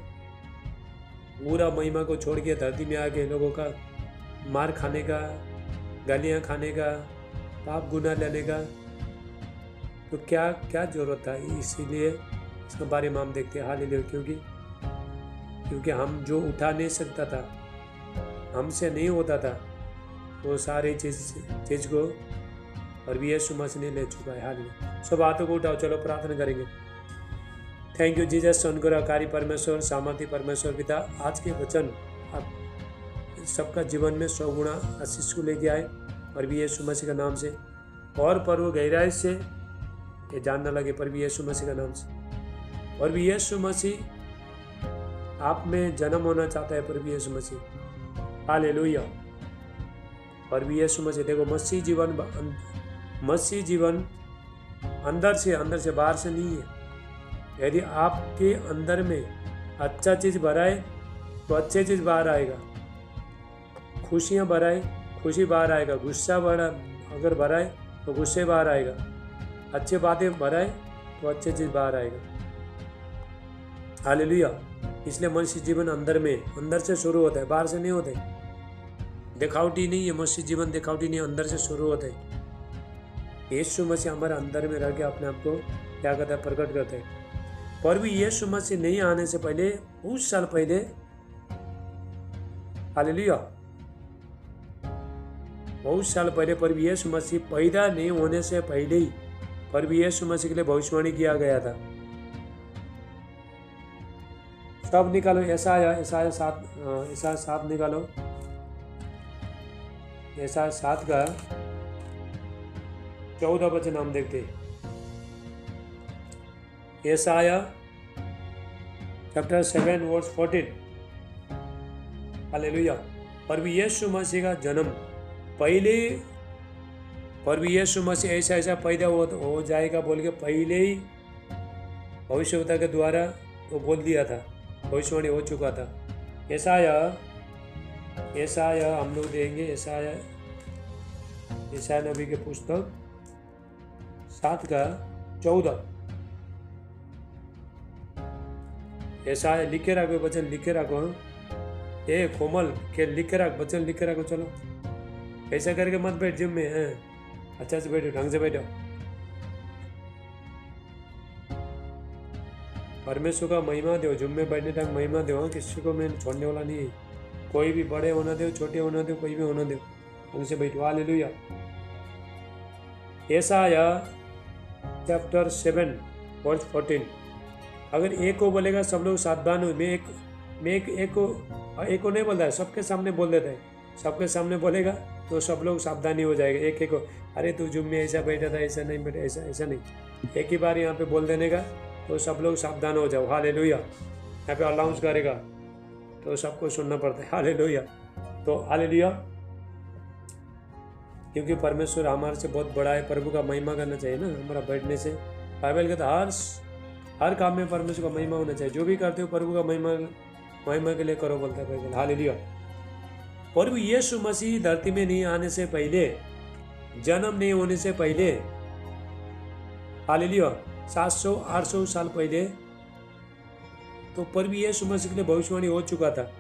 S1: पूरा महिमा को छोड़ के धरती में आके लोगों का मार खाने का, गालियाँ खाने का, पाप गुनाह लेने का, तो क्या क्या जरूरत था? इसीलिए इसके बारे में हम देखते हैं। हालेलुया। क्योंकि हम जो उठा नहीं सकता था, हमसे नहीं होता था, वो सारी चीज़ को और भी यीशु मसीह ने ले चुका है। हालेलुया। सब हाथों को उठाओ, चलो प्रार्थना करेंगे। थैंक यू जीसस, अनुग्रहकारी परमेश्वर, सामर्थी परमेश्वर पिता, आज के वचन आप सबका जीवन में 100 गुना आशीष को लेके आए और भी यीशु मसीह का नाम से, और पर वो गहराई से ये जानना लगे पर भी यीशु मसीह का नाम से। और भी यीशु मसीह आप में जन्म होना चाहता है, पर भी यीशु मसीह। हालेलुया। और भी यीशु मसीह देखो, मसीह जीवन अंदर से बाहर से नहीं है। यदि आपके अंदर में अच्छा चीज़ भराए तो अच्छी चीज़ बाहर आएगा, खुशियाँ भराए खुशी बाहर आएगा, गुस्सा भरा अगर भराए तो गुस्से बाहर आएगा, अच्छी बातें भराए तो अच्छी चीज़ बाहर आएगा। हालेलुया। इसलिए मसीह जीवन अंदर से शुरू होता है, बाहर से नहीं होता है। दिखावटी नहीं है मसीह जीवन, दिखावटी नहीं, अंदर से शुरू होता है। यीशु मसीह हमारे अंदर में रह के अपने आप को क्या करता है? प्रकट करता है। पर भी यीशु मसीह नहीं आने से पहले, कुछ साल पहले, हालेलुया, बहुत साल पहले, पर भी यीशु मसीह पैदा नहीं होने से पहले ही पर भी यीशु मसीह के लिए भविष्यवाणी किया गया था। सब निकालो, यशायाह 7 निकालो। यशायाह 7 का 14 वचन हम देखते हैं। यशायाह चैप्टर 7 वर्स 14। हालेलुया। पर भी यीशु मसीह का जन्म पहले, पर भी यीशु मसीह ऐसा पैदा हो जाएगा बोल के पहले ही भविष्यवक्ता के द्वारा तो बोल दिया था, भविष्यवाणी हो चुका था। यशायाह हम लोग देंगे, यशायाह नबी के पुस्तक 7 का 14। यशायाह लिखे रखो, वचन लिखे रखो। ए कोमल के लिखे रख, वचन लिखे रखो। चलो ऐसा करके मत बैठ जिम में, हैं अच्छा से बैठो, ढंग से बैठो। परमेश्वर का महिमा दो, जिम में बैठने तक महिमा दो। किसी को मैं छोड़ने वाला नहीं है, कोई भी बड़े होना दो, छोटे होना दो, कोई भी होना दो, ढंग से बैठो। हालेलुया। यशायाह चैप्टर 7 वर्स 14। अगर एक को बोलेगा सब लोग सावधान हो, मैं एक को नहीं बोलता है, सबके सामने बोल देता है। सबके सामने बोलेगा तो सब लोग सावधानी हो जाएगा। एक को, अरे तू जुम में ऐसा बैठा था, ऐसा नहीं बैठा, ऐसा नहीं। एक ही बार यहाँ पे बोल देने का तो सब लोग सावधान हो जाओ। हालेलुया। यहाँ पे अनाउंस करेगा तो सबको सुनना पड़ता है। हालेलुया। तो हालेलुया, क्योंकि परमेश्वर हमारे से बहुत बड़ा है, प्रभु का महिमा करना चाहिए ना हमारा बैठने से। बाइबल कहता हर काम में परमेश्वर का महिमा होना चाहिए। जो भी करते हो प्रभु का महिमा के लिए करो, बोलता है बाइबल। हालेलुया। प्रभु यीशु मसीह धरती में नहीं आने से पहले, जन्म नहीं होने से पहले, हालेलुया, 700-800 साल पहले तो प्रभु यीशु मसीह के लिए भविष्यवाणी हो चुका था।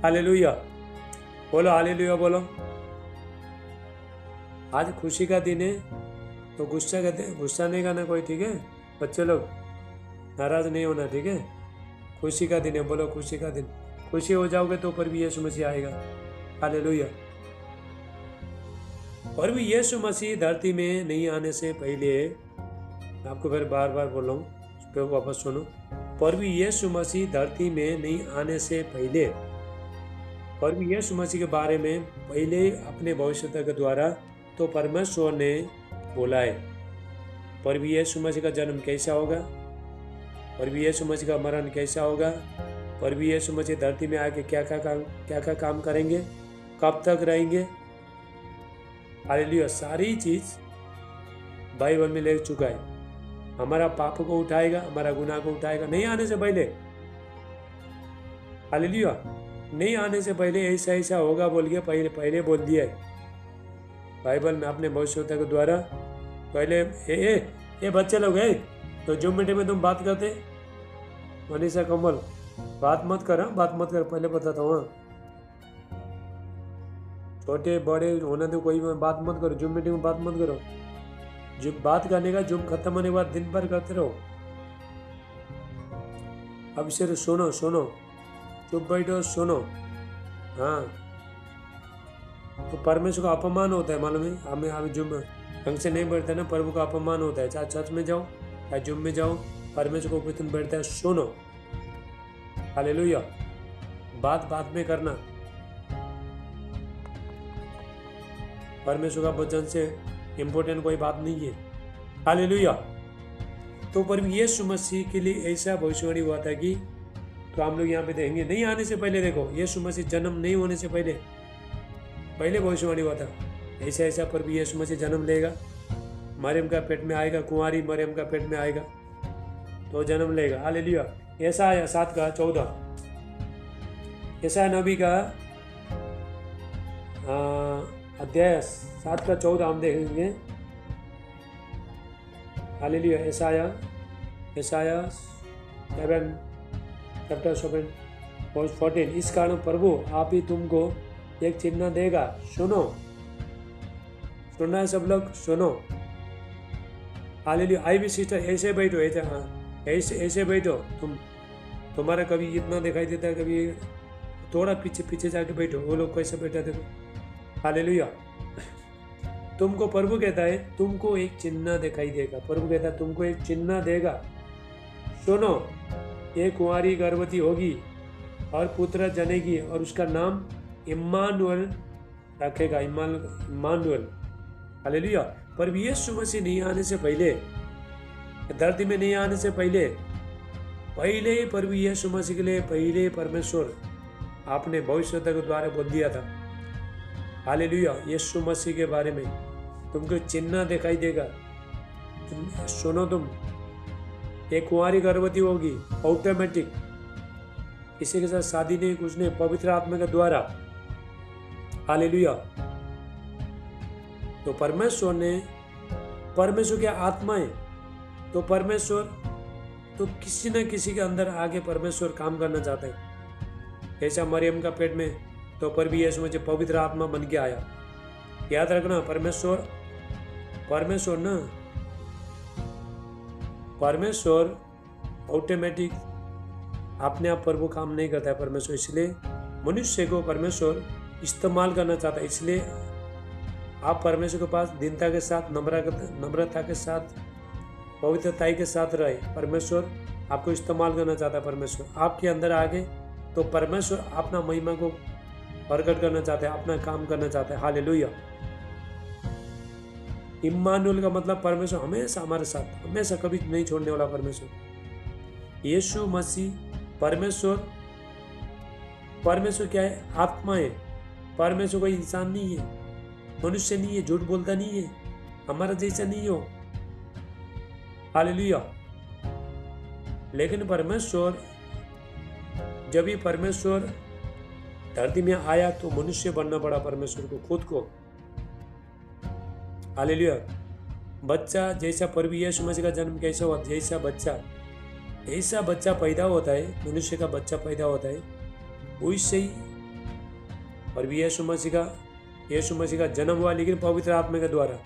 S1: हालेलुया बोलो, हालेलुया बोलो। आज खुशी का दिन है तो गुस्सा नहीं करना कोई, ठीक है बच्चे लोग, नाराज नहीं होना, ठीक है। खुशी का दिन है, बोलो खुशी का दिन। खुशी हो जाओगे तो प्रभु यीशु मसीह आएगा। हालेलुया। प्रभु यीशु मसीह धरती में नहीं आने से पहले, आपको फिर बार बार बोल रहा हूँ, उस पर वापस सुनो। प्रभु यीशु मसीह धरती में नहीं आने से पहले, प्रभु यीशु मसीह के बारे में पहले अपने भविष्यवक्ता के द्वारा तो परमेश्वर ने बोला है। प्रभु यीशु मसीह का जन्म कैसा होगा, प्रभु यीशु मसीह का मरण कैसा होगा, प्रभु यीशु मसीह धरती में आके क्या क्या काम करेंगे, कब तक रहेंगे, हालेलुया, सारी चीज बाइबल में ले चुका है। हमारा पाप को उठाएगा, हमारा गुनाह को उठाएगा, नहीं आने से पहले। हालेलुया। नहीं आने से पहले ऐसा होगा बोल के पहले बोल दिया है बाइबल में अपने भविष्यवक्ता के द्वारा। पहले ये बच्चे लोग है तो जूम मीटिंग में तुम बात करते, मनीषा कमल बात मत कर, हाँ बात मत कर, पहले बताता हूँ। हाँ छोटे बड़े होने दो, कोई में बात मत करो, जूम मीटिंग में बात मत करो। जूम बात करने का जूम खत्म होने के बाद दिन भर करते रहो। अब सिर्फ सुनो सुनो, चुप बैठो सुनो। हाँ तो परमेश्वर का अपमान होता है, मालूम है? हमें अभी जूम ढंग से नहीं बैठता ना, प्रभु का अपमान होता है। चाहे चर्च में जाओ चाहे जूम में जाओ, परमेश्वर को उपस्थित बैठता है, सुनो। हालेलुया। बात में करना, परमेश्वर का वचन से इम्पोर्टेंट कोई बात नहीं है। हालेलुया। तो पर यीशु मसीह के लिए ऐसा भविष्यवाणी हुआ था कि, तो हम लोग यहाँ पे देखेंगे, नहीं आने से पहले देखो, यीशु मसीह जन्म नहीं होने से पहले भविष्यवाणी हुआ था, ऐसा ऐसा पर भी यीशु मसीह जन्म लेगा, मरियम का पेट में आएगा, कुंवारी मरियम का पेट में आएगा तो जन्म लेगा। हालेलुया। ऐसा आया 7:14, ऐसा नबी का अध्याय 7:14 हम देखेंगे। हालेलुया। ऐसाया 7:14, इस कारण प्रभु आप ही तुमको एक चिन्ह देगा। सुनो, सुनना है सब लोग, सुनो। हालेलुया। आई भी सिस्टर ऐसे बैठो, ऐसे बैठो। तुम्हारा कभी इतना दिखाई देता है, कभी थोड़ा पीछे जाके बैठो। वो लोग कैसे बैठा देखो। हालेलुया। तुमको प्रभु कहता है तुमको एक चिन्ह दिखाई देगा। प्रभु कहता है तुमको एक चिन्ह देगा। सुनो, ये कुंवारी गर्भवती होगी और पुत्र जनेगी और उसका नाम इम्मानुएल रखेगा। इम्मानुएल। हालेलुया। पर यीशु मसीह नहीं आने से पहले, धरती में नहीं आने से पहले प्रभु यीशु मसीह के लिए पहले परमेश्वर आपने भविष्यवक्ता के द्वारा बोल दिया था। हालेलुया। यीशु मसीह के बारे में तुमको चिन्ह दिखाई देगा। सुनो, तुम एक कुंवारी गर्भवती होगी, ऑटोमेटिक, किसी के साथ शादी नहीं, कुछ नहीं, पवित्र आत्मा के द्वारा। हालेलुया। तो परमेश्वर की आत्मा है, तो परमेश्वर तो किसी न किसी के अंदर आगे परमेश्वर काम करना चाहता है। ऐसा मरियम का पेट में तो पर भी यीशु मसीह पवित्र आत्मा बन के आया। याद रखना, परमेश्वर ऑटोमेटिक अपने आप प्रभु काम नहीं करता है। परमेश्वर इसलिए मनुष्य को परमेश्वर इस्तेमाल करना चाहता है। इसलिए आप परमेश्वर के पास दीनता के साथ, नम्रता के साथ, पवित्रताई के साथ रहे। परमेश्वर आपको इस्तेमाल करना चाहता है। परमेश्वर आपके अंदर आगे तो परमेश्वर अपना महिमा को प्रकट करना चाहता है, अपना काम करना चाहता है। हालेलुया। इम्मानुएल का मतलब परमेश्वर हमेशा हमारे साथ, हमेशा कभी नहीं छोड़ने वाला परमेश्वर। यीशु मसीह परमेश्वर क्या है? आत्मा है। परमेश्वर कोई इंसान नहीं है, मनुष्य नहीं है, झूठ बोलता नहीं है, हमारा जैसा नहीं हो। हालेलुया। लेकिन परमेश्वर, जब भी परमेश्वर धरती में आया तो मनुष्य बनना पड़ा परमेश्वर को, खुद को। हालेलुया। बच्चा जैसा प्रभु यीशु मसीह का जन्म कैसा हुआ, जैसा बच्चा पैदा होता है, मनुष्य का बच्चा पैदा होता है, वैसे ही प्रभु यीशु मसीह का जन्म हुआ, लेकिन पवित्र आत्मा के द्वारा।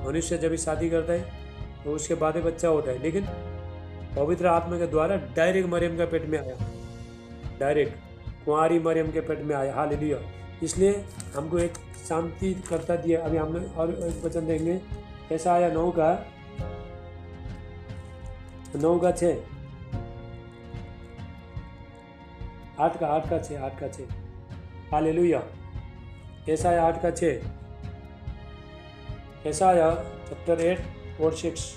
S1: मनुष्य जब भी शादी करता है तो उसके बाद बच्चा होता है, लेकिन पवित्र आत्मा के द्वारा डायरेक्ट मरियम के पेट में आया, डायरेक्ट कुंवारी मरियम के पेट में आया। हालेलुया। इसलिए हमको एक शांति करता दिया। अभी हम लोग और एक वचन देंगे। ऐसा आया 9:6, 8:6। हालेलुया। ऐसा आया 8:6। ऐसा आया चैप्टर 8:6।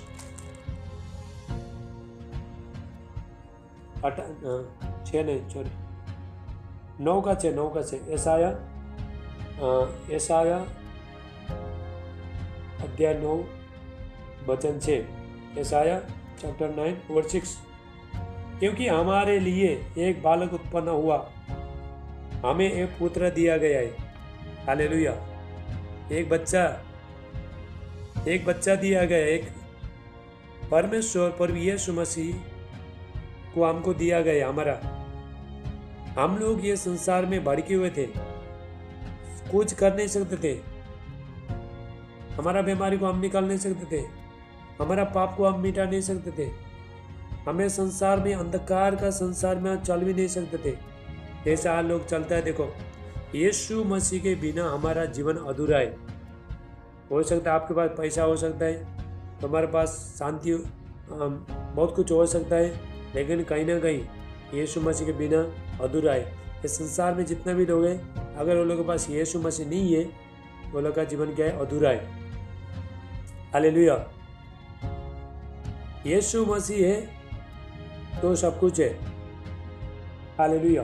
S1: 9:6। ऐसा आया अध्याय 9 वचन 6। ऐसा आया चैप्टर 9:6। क्योंकि हमारे लिए एक बालक उत्पन्न हुआ, हमें एक पुत्र दिया गया है। हालेलुया। एक बच्चा दिया गया, एक परमेश्वर प्रभु यीशु मसीह को हमको दिया गया हमारा। हम लोग ये संसार में भड़के हुए थे, कुछ कर नहीं सकते थे, हमारा बीमारी को हम निकाल नहीं सकते थे, हमारा पाप को हम मिटा नहीं सकते थे, हमें संसार में अंधकार का संसार में चल भी नहीं सकते थे जैसे आज लोग चलता है। देखो, यीशु मसीह के बिना हमारा जीवन अधूरा है। हो सकता है आपके पास पैसा हो सकता है, तुम्हारे पास शांति, बहुत कुछ हो सकता है, लेकिन कहीं ना कहीं यीशु मसीह के बिना अधूरा है। इस संसार में जितने भी लोग हैं, अगर वो लोगों के पास यीशु मसीह नहीं है, वो लोग का जीवन क्या है? अधूरा है। हालेलुया। यीशु मसीह है तो सब कुछ है। हालेलुया।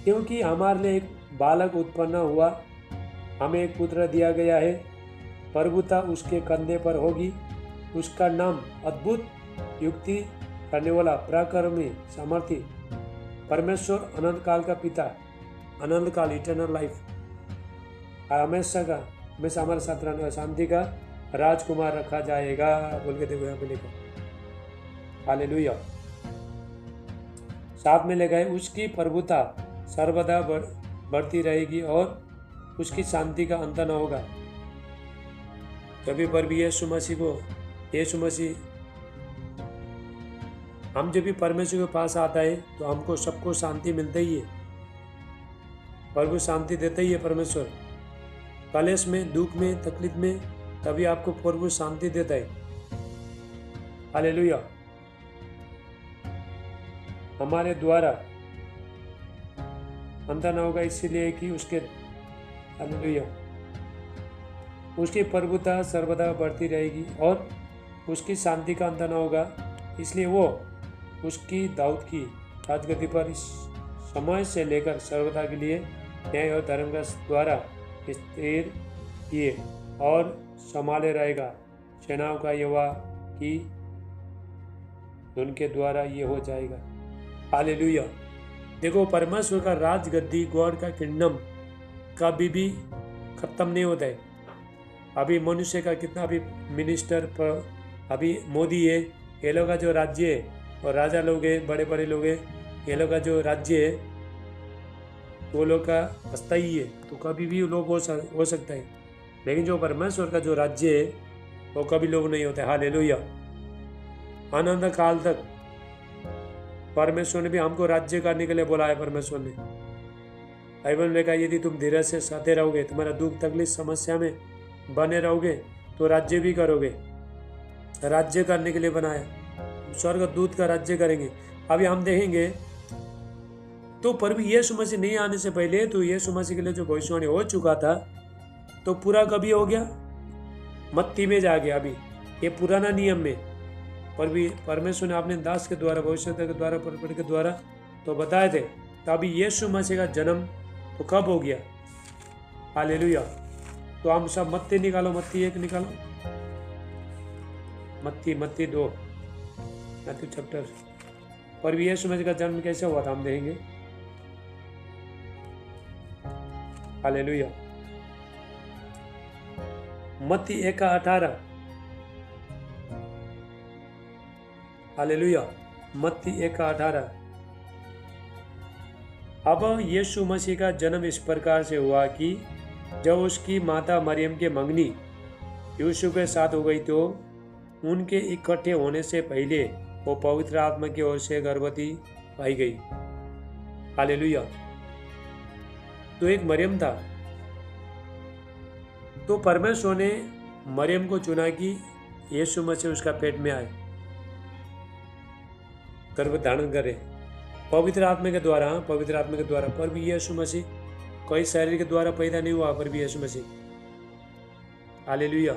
S1: क्योंकि हमारे लिए एक बालक उत्पन्न हुआ, हमें एक पुत्र दिया गया है, प्रभुता उसके कंधे पर होगी, उसका नाम अद्भुत, युक्ति करने वाला, पराक्रमी, सामर्थी, परमेश्वर, अनंत काल का पिता, अनंत काल, इटर्नल लाइफ, हमेशा हमारे साथ रहने वाला, शांति का राजकुमार रखा जाएगा बोल के देखो यहाँ पे लिखा। हालेलुया। साथ में लिखा है, उसकी प्रभुता सर्वदा बढ़ती रहेगी और उसकी शांति का अंत न होगा। कभी पर भी यीशु मसीह हम जब भी परमेश्वर के पास आता है तो हमको सबको शांति मिलता ही है। प्रभु शांति देता ही है परमेश्वर। कलेश में, दुख में, तकलीफ में, तभी आपको प्रभु शांति देता है। हालेलुया। हमारे द्वारा अंत न होगा, इसीलिए कि उसके, हालेलुया, उसकी प्रभुता सर्वदा बढ़ती रहेगी और उसकी शांति का अंत न होगा, इसलिए वो उसकी दाऊद की राजगद्दी पर इस समय से लेकर सर्वदा के लिए न्याय और धर्म का द्वारा स्थिर किए और संभाले रहेगा। सेनाओं का यहोवा की धुन के द्वारा ये हो जाएगा। हालेलुया। देखो, परमेश्वर का राजगद्दी, गॉड का किंगडम कभी भी खत्म नहीं होता है। अभी मनुष्य का कितना भी मिनिस्टर पर, अभी मोदी है, ये लोग का जो राज्य है, और राजा लोग हैं, बड़े बड़े लोग हैं, ये लोग का जो राज्य है वो लोग का अस्थायी है, तो कभी भी लोग हो सकता है, लेकिन जो परमेश्वर का जो राज्य है वो कभी लोग नहीं होते। हालेलुया। अनंत काल तक परमेश्वर ने भी हमको राज्य करने के लिए बोला है। परमेश्वर ने बाइबल में कहा, यदि तुम धीरज से सहते रहोगे, तुम्हारा दुख तकलीफ समस्या में बने रहोगे, तो राज्य भी करोगे। राज्य करने के लिए बनाया, स्वर्ग दूत का राज्य करेंगे। अभी हम देखेंगे तो प्रभु यीशु मसीह नहीं आने से पहले तो यीशु मसीह के लिए जो भविष्यवाणी हो चुका था, तो पूरा कभी हो गया? मत्ती में जाके, अभी ये पुराना नियम में परमेश्वर ने अपने दास के द्वारा, भविष्यवक्ता के द्वारा, प्रॉफिट के द्वारा तो बताए थे। तो अभी यीशु मसीह का जन्म तो कब हो गया? हालेलुया। तो हम सब मत्ती निकालो, मत्ती 1 निकालो, मत्ती 2, मैथ्यू चैप्टर। पर यीशु मसीह का जन्म कैसे हुआ था हम देखेंगे। हालेलुया। मत्ती 1:18। हालेलुया। मत्ती 1:18। अब यीशु मसीह का जन्म इस प्रकार से हुआ कि जब उसकी माता मरियम के मंगनी यूसुफ के साथ हो गई, तो उनके इकट्ठे होने से पहले वो पवित्र आत्मा की ओर से गर्भवती पाई गई। हालेलुया। तो एक मरियम था, तो परमेश्वर ने मरियम को चुना कि यीशु मसीह उसका पेट में आए, गर्भ धारण करे पवित्र आत्मा के द्वारा। पवित्र आत्मा के द्वारा। पर यीशु मसीह कोई शरीर के द्वारा पैदा नहीं हुआ, पर यीशु मसीह। हालेलुया।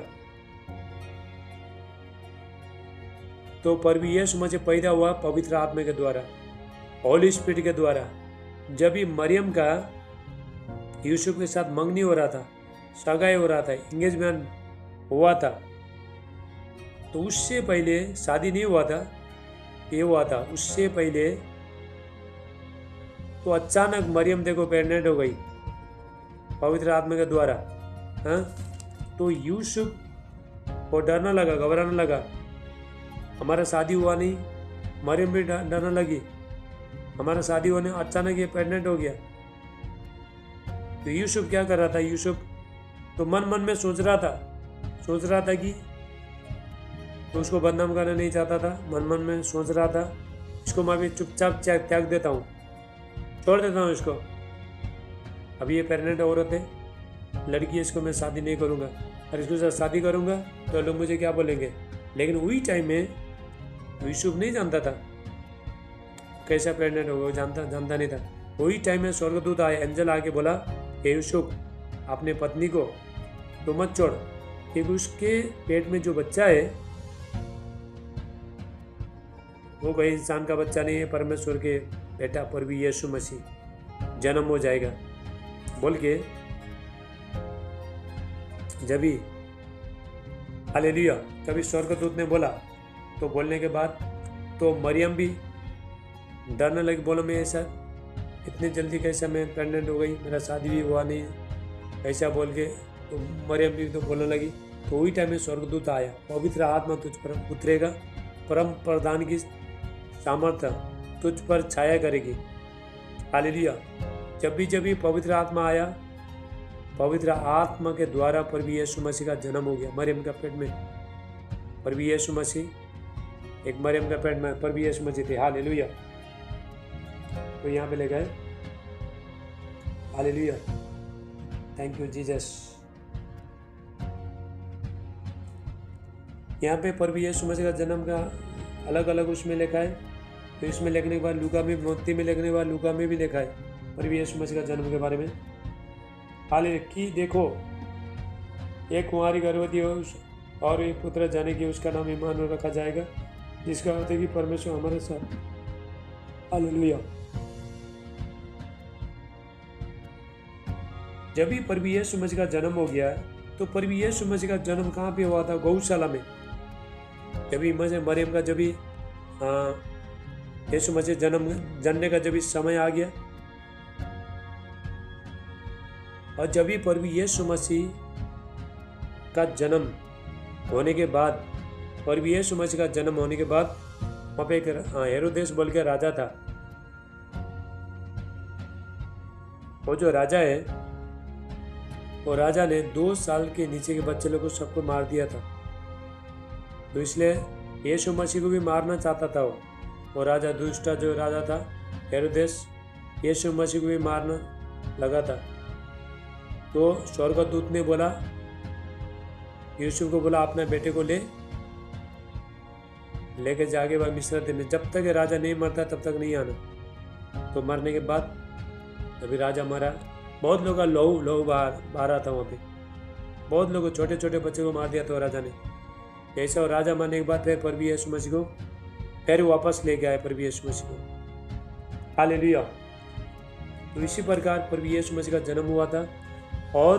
S1: तो पर यीशु मसीह पैदा हुआ पवित्र आत्मा के द्वारा, होली स्पिरिट के द्वारा। जब भी मरियम का यूसुफ के साथ मंगनी हो रहा था, सगाई हो रहा था, एंगेजमेंट हुआ था, तो उससे पहले शादी नहीं हुआ था, ये हुआ था उससे पहले। तो अचानक मरियम देखो प्रेग्नेंट हो गई पवित्र आत्मा के द्वारा। हाँ, तो यूसुफ को डरना लगा, घबराने लगा, हमारा शादी हुआ नहीं, मरियम भी डरने लगी, हमारा शादी होने अचानक ये प्रेग्नेंट हो गया। तो यूसुफ क्या कर रहा था? यूसुफ तो मन मन में सोच रहा था कि तो उसको बदनाम करना नहीं चाहता था, मन मन में सोच रहा था इसको मैं भी चुपचाप त्याग देता हूँ, छोड़ देता हूँ इसको। अभी ये प्रेग्नेंट औरत है, लड़की है, इसको मैं शादी नहीं करूँगा, और इसके साथ शादी करूँगा तो लोग मुझे क्या बोलेंगे। लेकिन वही टाइम में यूसुफ नहीं जानता था कैसा प्रेग्नेंट होगा, वो जानता नहीं था। वही टाइम में स्वर्गदूत आए, एंजल आके बोला, हे यूसुफ अपने पत्नी को तो मत छोड़, क्योंकि उसके पेट में जो बच्चा है वो कोई इंसान का बच्चा नहीं है, परमेश्वर के बेटा प्रभु यीशु मसीह जन्म हो जाएगा बोल के। जब ही हालेलुया, तभी स्वर्गदूत ने बोला, तो बोलने के बाद तो मरियम भी डरने लगी, बोलो मैं ऐसा इतनी जल्दी कैसे मैं प्रेग्नेंट हो गई, मेरा शादी भी हुआ नहीं ऐसा बोल के तो मरियम भी तो बोलने लगी। तो वही टाइम में स्वर्गदूत आया, पवित्र आत्मा तुझ पर उतरेगा, परम प्रधान की सामर्थ्य तुझ पर छाया करेगी। हालेलुया। जब भी पवित्र आत्मा आया, पवित्र आत्मा के द्वारा प्रभु यीशु मसीह का जन्म हो गया मरियम का पेट में। प्रभु यीशु मसीह एक मरियम का पेट में प्रभु यीशु मसीह थे। हालेलुया। तो यहाँ पे ले गए, हालेलुया, थैंक यू जीसस। यहाँ पे प्रभु यीशु मसीह का जन्म का अलग अलग उसमें लिखा है। तो इसमें लिखने के बाद लूका में, मोती में लिखने के बाद लूका में भी लिखा है प्रभु यीशु मसीह का जन्म के बारे में। हालेलुया। कि देखो एक कुंवारी गर्भवती हो और एक पुत्र जाने की, उसका नाम इम्मानुएल रखा जाएगा, जिसका अर्थ है कि परमेश्वर हमारे साथ। हालेलुया। जब भी प्रभु यीशु मसीह का जन्म हो गया, तो प्रभु यीशु मसीह का जन्म कहाँ पे हुआ था? गौशाला में। जब भी मरियम का जब भी यीशु मसीह जनने का जब भी समय आ गया, और जब भी प्रभु यीशु मसीह का जन्म होने के बाद, प्रभु यीशु मसीह का जन्म होने के बाद वहाँ पे एक हेरोदेस बोल के राजा था। वो जो राजा है, वो राजा ने 2 साल के नीचे के बच्चे लोगों को सबको मार दिया था। तो इसलिए यीशु मसीह को भी मारना चाहता था वो राजा, दुष्टा जो राजा था हेरोदेस, यीशु मसीह को भी मारना लगा था। तो स्वर्गदूत ने बोला, यूसुफ को बोला अपने बेटे को लेके जाके वह मिस्र देने, जब तक राजा नहीं मरता तब तक नहीं आना। तो मरने के बाद अभी राजा मरा, बहुत लोगों का लहू बाहर रहा था वहाँ पे, बहुत लोगों छोटे छोटे बच्चों को मार दिया था राजा ने। ऐसा राजा मरने के बाद फिर प्रभु यीशु मसीह को फिर वापस लेके आए प्रभु यीशु मसीह को। हालेलुया। तो इसी प्रकार प्रभु यीशु मसीह का जन्म हुआ था। और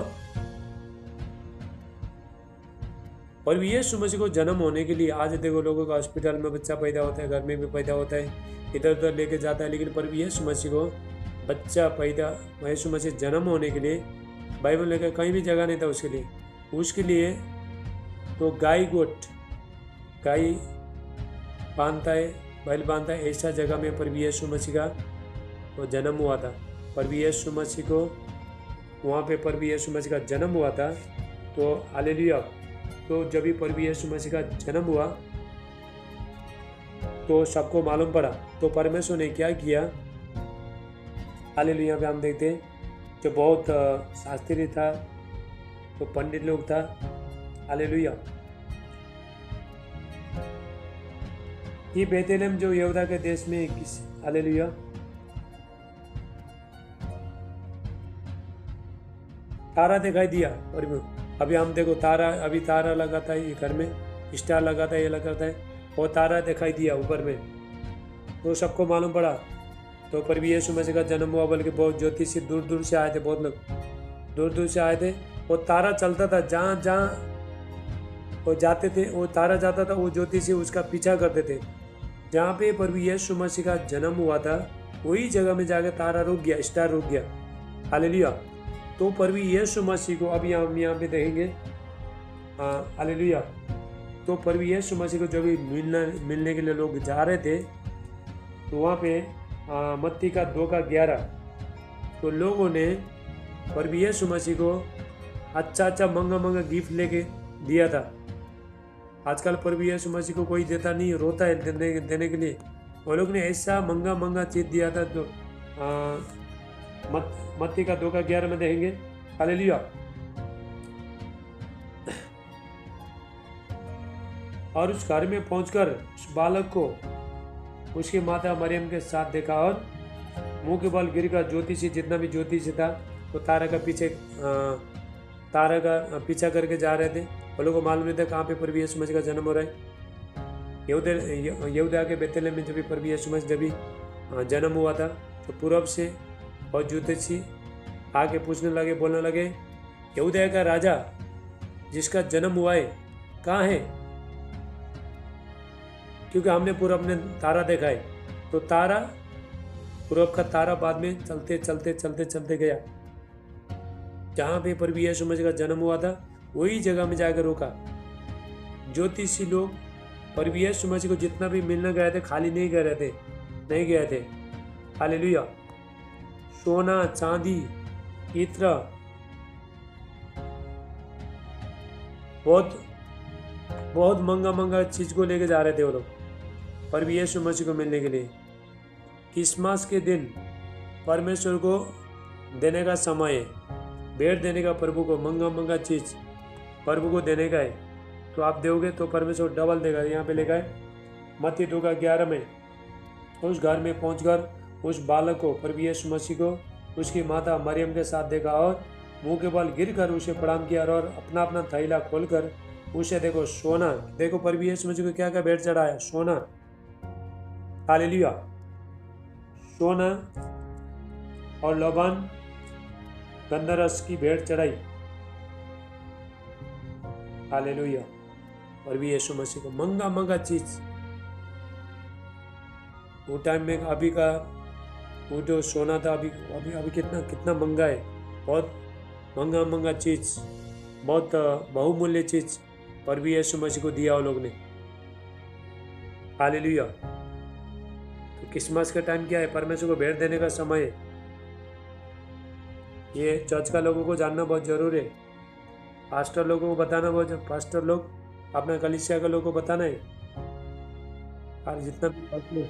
S1: प्रभु यीशु मसीह को जन्म होने के लिए आज देखो लोगों का हॉस्पिटल में बच्चा पैदा होता है, घर में भी पैदा होता है, इधर उधर लेके जाता है, लेकिन प्रभु यीशु मसीह को बच्चा पैदा, यीशु मसीह जन्म होने के लिए बाइबल लेकर कहीं भी जगह नहीं था उसके लिए तो गाय बांधता है, बैल बांधता है, ऐसा जगह में प्रभु यीशु मसीह का वो जन्म हुआ था। प्रभु यीशु मसीह को वहाँ पे प्रभु यीशु मसीह का जन्म हुआ था। तो हालेलुया। तो जब भी प्रभु यीशु मसीह का जन्म हुआ तो सबको मालूम पड़ा, तो परमेश्वर ने क्या किया। हालेलुया। पे हम देखते हैं जो बहुत शास्त्री था, तो पंडित लोग था। हालेलुया। ये बेथलेहम जो यहूदा के देश में किस, हालेलुया, तारा दिखाई दिया। और अभी हम देखो तारा, अभी तारा लगाता है ये घर में, स्टार लगाता है, ये लगाता है, वो तारा दिखाई दिया ऊपर में, तो सबको मालूम पड़ा। तो प्रभु यीशु मसीह का जन्म हुआ, बल्कि बहुत ज्योतिषी दूर दूर से आए थे, बहुत लोग दूर दूर से आए थे। वो तारा चलता था, जहाँ जहाँ वो जाते थे, वो तारा जाता था, वो ज्योतिषी उसका पीछा करते थे। जहाँ पे प्रभु यीशु मसीह का जन्म हुआ था वही जगह में जाकर तारा रुक गया, स्टार रुक गया। हालेलुया। तो प्रभु यीशु मसीह को अभी हम यहाँ पे देखेंगे। हालेलुया। तो प्रभु यीशु मसीह को जब भी मिलने के लिए लोग जा रहे थे, तो वहाँ पे मत्ती का 2:11, तो लोगों ने प्रभु यीशु मसीह को अच्छा महंगा गिफ्ट लेके दिया था। आजकल प्रभु यीशु मसीह को कोई देता नहीं, रोता है देने के लिए। वो लोग ने ऐसा महंगा चीज दिया था। तो मत्ती का 2:11 में देखेंगे। हालेलुया। और उस घर में पहुंचकर उस बालक को उसकी माता मरियम के साथ देखा और मुंह के बल गिरकर ज्योतिषी, जितना भी ज्योतिषी था, वो तारा का पीछा करके जा रहे थे। वो लोगों को मालूम नहीं था कहाँ पे प्रभु यीशु मसीह का जन्म हो रहा है। यहूदा के बेतलेहम में जब भी प्रभु यीशु मसीह जब भी जन्म हुआ था, तो पूरब से और ज्योतिषी आके पूछने लगे, बोलने लगे, यहूदा का राजा जिसका जन्म हुआ है कहाँ है? क्योंकि हमने पूरब में तारा देखा है। तो तारा, पूरब का तारा बाद में चलते गया जहाँ पे प्रभु यीशु मसीह का जन्म हुआ था, वही जगह में जाकर रुका। ज्योतिषी लोग प्रभु यीशु मसीह को जितना भी मिलने गए थे, खाली नहीं गए थे। हालेलुया। सोना, चांदी, इत्र, बहुत महंगा चीज को लेके जा रहे थे वो लोग प्रभु यीशु मसीह को मिलने के लिए। क्रिसमस के दिन परमेश्वर को देने का समय है, भेंट देने का, प्रभु को महंगा चीज प्रभु को देने का है। तो आप दोगे तो परमेश्वर डबल देगा। यहाँ पे लिखा है मत्ती 2:11 में, उस घर में पहुंचकर उस बालक को, प्रभु यीशु मसीह को, उसकी माता मरियम के साथ देखा और मुंह के बल गिरकर उसे प्रणाम किया और अपना थैला खोलकर उसे देखो सोना, देखो प्रभु यीशु मसीह को क्या क्या भेंट चढ़ाया? सोना। हालेलुया। सोना और लबान गंधरस की भेंट चढ़ाई। हालेलुया। प्रभु यीशु मसीह को महंगा चीज वो टाइम में, अभी का वो जो सोना था अभी कितना महंगा है। बहुत महंगा चीज, बहुत बहुमूल्य चीज प्रभु यीशु मसीह को दिया वो लोग ने। हालेलुया। तो क्रिसमस का टाइम क्या है? परमेश्वर को भेंट देने का समय है। ये चर्च का लोगों को जानना बहुत जरूरी है। पास्टर लोगों को बताना बहुत, पास्टर लोग अपना कलीसिया के लोगों को बताना है। और जितना भी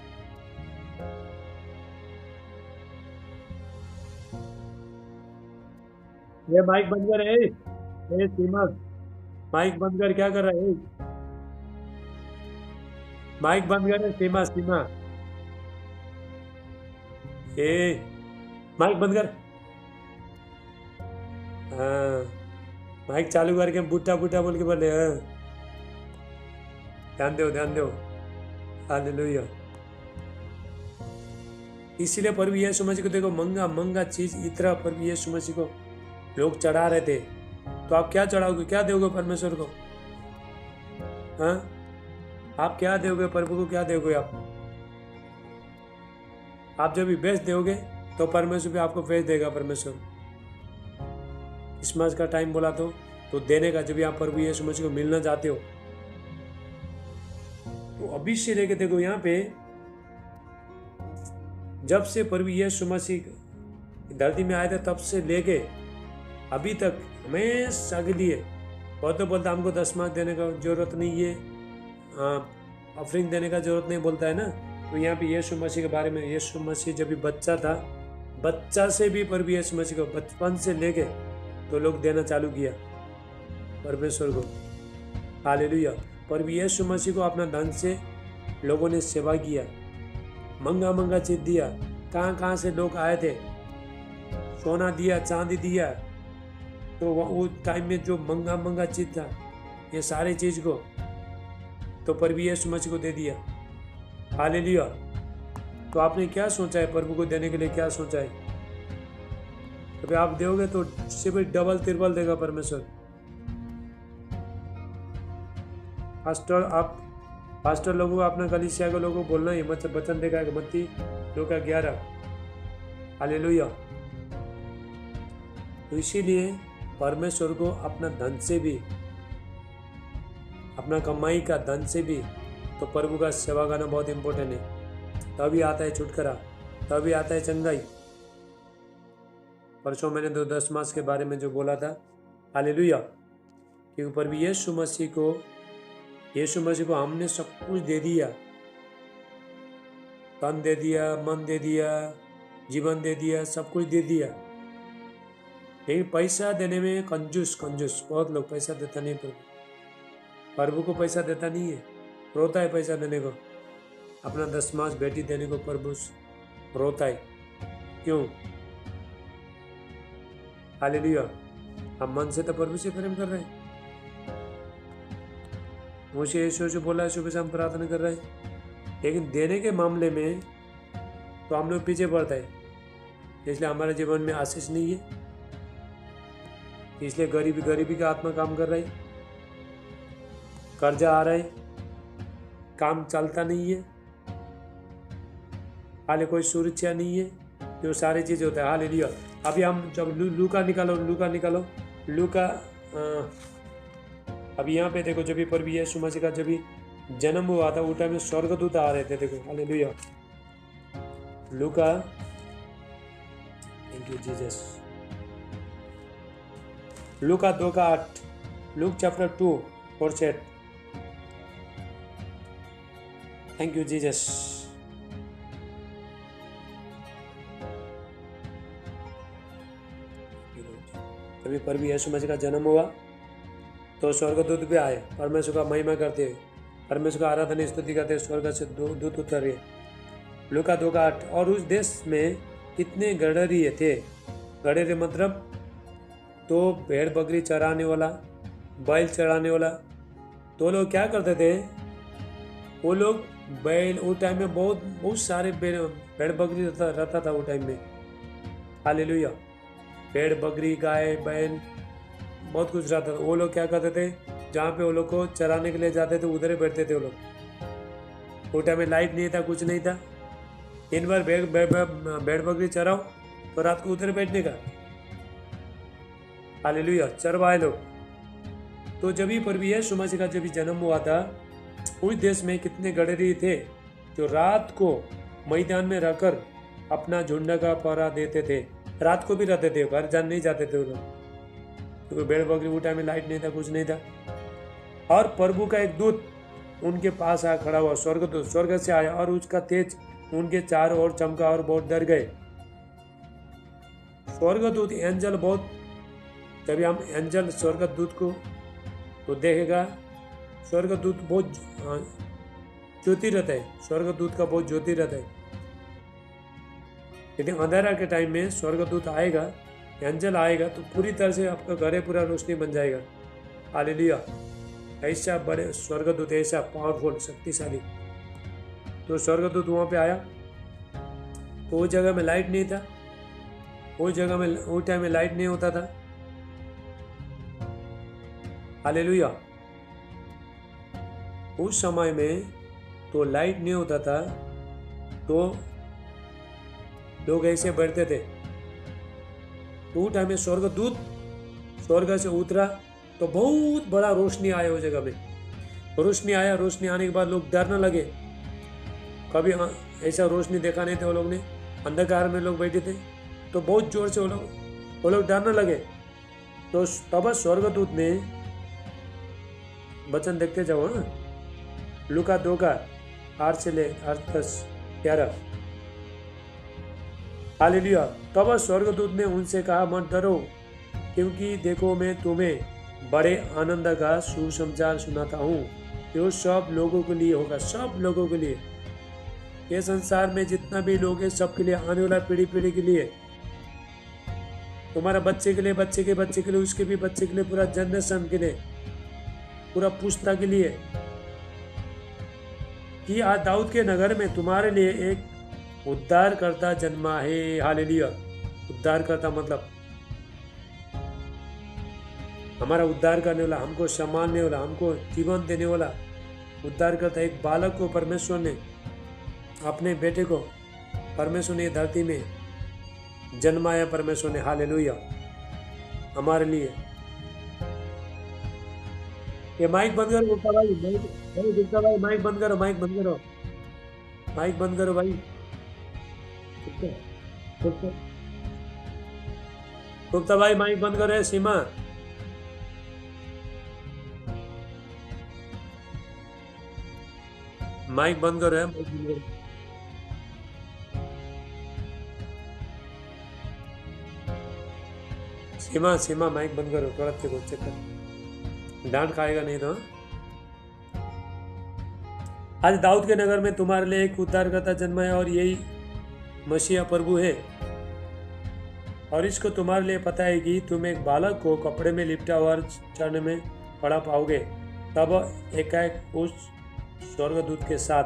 S1: ये माइक बंद कर, ए सीमा, माइक बंद कर, क्या कर रहा है? माइक बंद कर सीमा, ए माइक बंद कर। हाँ, माइक चालू करके बूटा बोल के बोले। हाँ, ध्यान दो। हालेलुया। इसीलिए प्रभु यीशु मसीह को देखो महंगा चीज इतना प्रभु यीशु मसीह को लोग चढ़ा रहे थे। तो आप क्या चढ़ाओगे, क्या दोगे परमेश्वर को? हाँ, आप क्या दोगे प्रभु को? क्या दोगे आप जब भी बेस्ट दोगे तो परमेश्वर भी आपको बेस्ट देगा। परमेश्वर क्रिसमस का टाइम बोला तो देने का। जब भी आप प्रभु यीशु मसीह को मिलना चाहते हो तो अभी से लेके देखो, यहाँ पे जब से प्रभु यीशु मसीह धरती में आए थे तब से लेके अभी तक हमेशा के लिए बोलता हमको दशमांश देने का जरूरत नहीं है, ऑफरिंग देने का जरूरत नहीं, बोलता है ना। तो यहाँ पे यीशु मसीह के बारे में, यीशु मसीह जब भी बच्चा था, बच्चा से भी प्रभु यीशु मसीह को बचपन से लेके तो लोग देना चालू किया परमेश्वर को। हालेलुया। प्रभु यीशु मसीह को अपना धन से लोगों ने सेवा किया, महंगा चीज दिया। कहाँ से लोग आए थे, सोना दिया, चांदी दिया। तो वो टाइम में जो महंगा चीज था, ये सारी चीज को तो प्रभु यीशु मसीह को दे दिया। हालेलुया। तो आपने क्या सोचा है प्रभु को देने के लिए? क्या सोचा है? तो आप दोगे तो सिर्फ डबल तिरबल देगा परमेश्वर। पास्टर लोगों को, अपना कलीसिया के लोगों को बोलना है, मतलब वचन देखा है मत्ती 2:11। हालेलुया। तो इसीलिए परमेश्वर को अपना धन से भी अपना कमाई का धन से भी, तो प्रभु का सेवा करना बहुत इंपॉर्टेंट है। तभी आता है छुटकारा, तभी आता है चंगाई। परसों मैंने 10 मास के बारे में जो बोला था, हालेलुया, क्योंकि प्रभु यीशु मसीह को हमने सब कुछ दे दिया, तन दे दिया, मन दे दिया, जीवन दे दिया, सब कुछ दे दिया। लेकिन पैसा देने में कंजूस बहुत लोग पैसा देता नहीं। प्रभु को पैसा देता नहीं है, रोता है पैसा देने को। अपना 10 मास बेटी देने को प्रभु रोता है। क्यों? हालेलुया, हम मन से तो प्रभु से प्रेम कर रहे हैं। मुझे यीशु से बोला, सुबह से हम प्रार्थना कर रहे हैं, लेकिन देने के मामले में तो हम लोग पीछे पड़ता है। इसलिए हमारे जीवन में आशीष नहीं है, इसलिए गरीबी का आत्मा काम कर रहा है, कर्जा आ रहा है, काम चलता नहीं है, हाले कोई सुरक्षा नहीं है, जो सारी चीज़ होता है। हालेलुया। अभी हम जब लूका निकालो लूका, अभी यहाँ पे देखो, जब भी प्रभु यीशु मसीह का जब भी जन्म हुआ था, उस टाइम में स्वर्गदूत आ रहे थे। देखो, hallelujah. Luka, thank you Jesus. Luka 2:8, Luke chapter 2:8। Thank you Jesus. तभी प्रभु यीशु मसीह का जन्म हुआ तो स्वर्गदूत भी आए, परमेश्वर का महिमा करते हुए, परमेश्वर का आराधना स्तुति करते, स्वर्ग से दूत उतरे। लूका 2:8। और उस देश में कितने गडरिये थे। गडरिये मतलब तो भेड़ बकरी चराने वाला, बैल चराने वाला। तो लोग क्या करते थे, वो लोग बैल, उस टाइम में बहुत सारे भेड़ बकरी रहता था उस टाइम में। हालेलुया। भेड़ बकरी, गाय, बैल, बहुत कुछ रहता था। वो लोग क्या करते थे, जहाँ पे वो लोग को चराने के लिए जाते थे उधर ही बैठते थे वो लोग। उस टाइम में लाइट नहीं था, कुछ नहीं था। दिन भर भेड़ बकरी चराओ तो रात को उधर बैठने का। हालेलुया, चरवाए लोग। तो जब ही प्रभु यीशु मसीह का जब जन्म हुआ था, उस देश में कितने गडरी थे जो रात को मैदान में रहकर अपना झुंड का पहरा देते थे। रात को भी रहते थे, घर जान नहीं जाते थे वो लोग, क्योंकि भेड़ बकरी उस टाइम में लाइट नहीं था, कुछ नहीं था। और प्रभु का एक दूत उनके पास आ खड़ा हुआ, स्वर्गदूत स्वर्ग से आया, और उसका तेज उनके चारों ओर चमका और बहुत डर गए। स्वर्गदूत एंजल बहुत, जब हम एंजल स्वर्गदूत को तो देखेगा, स्वर्गदूत बहुत ज्योति रहता है, स्वर्गदूत का बहुत ज्योति रहता है। यदि अंधेरा के टाइम में स्वर्गदूत आएगा, एंजल आएगा, तो पूरी तरह से आपका घर पूरा रोशनी बन जाएगा। हालेलुया। ऐसा बड़े स्वर्गदूत, ऐसा पावरफुल, शक्तिशाली। तो स्वर्गदूत वहाँ पे आया, तो उस जगह में लाइट नहीं था, उस जगह में उस टाइम में लाइट नहीं होता था। हालेलुया। उस समय में तो लाइट नहीं होता था, तो लोग ऐसे बैठते थे। तो उस टाइम में स्वर्गदूत स्वर्ग से उतरा, तो बहुत बड़ा रोशनी आया उस जगह में। रोशनी आया, रोशनी आने के बाद लोग डरने लगे। कभी ऐसा रोशनी देखा नहीं था वो लोग ने, अंधकार में लोग बैठे थे, तो बहुत जोर से वो लोग डरने लगे। तो तब स्वर्गदूत ने वचन देखते जाओ, हाँ, लूका 2:8 से ले 8-10-11। हालेलुया। तब स्वर्गदूत ने उनसे कहा, मत डरो, क्योंकि देखो मैं तुम्हें बड़े आनंद का सुसमाचार सुनाता हूँ, जो सब लोगों के लिए होगा, सब लोगों के लिए। ये संसार में जितना भी लोग है, सबके लिए, आने वाला पीढ़ी के लिए, तुम्हारा बच्चे के लिए, बच्चे के बच्चे के लिए, उसके भी बच्चे के लिए, पूरा जनरेशन के लिए, पूरा पुश्ता के लिए, कि आज दाऊद के नगर में तुम्हारे लिए एक उद्धारकर्ता जन्मा है। हालेलुया। उद्धारकर्ता मतलब हमारा उद्धार करने वाला, हमको संभालने वाला, हमको जीवन देने वाला उद्धारकर्ता। एक बालक को परमेश्वर ने, अपने बेटे को परमेश्वर ने धरती में जन्माया, परमेश्वर ने। हालेलुया। हमारे लिए। ये माइक बंद करो गुप्ता भाई, भाई गुप्ता भाई माइक बंद करो, माइक बंद करो, माइक बंद करो भाई। गुप्ता गुप्ता गुप्ता भाई माइक बंद करो। है सीमा, माइक बंद करो। है माइक बंद करो। सीमा सीमा माइक बंद करो, थोड़ा देखो चेक कर, डांट खाएगा नहीं तो। आज दाऊद के नगर में तुम्हारे लिए एक उद्धारकर्ता जन्मा है और यही मसीहा प्रभु है। और इसको तुम्हारे लिए पता है कि तुम एक बालक को कपड़े में लिपटा हुआ चरण में पड़ा पाओगे। तब एकाएक उस स्वर्गदूत के साथ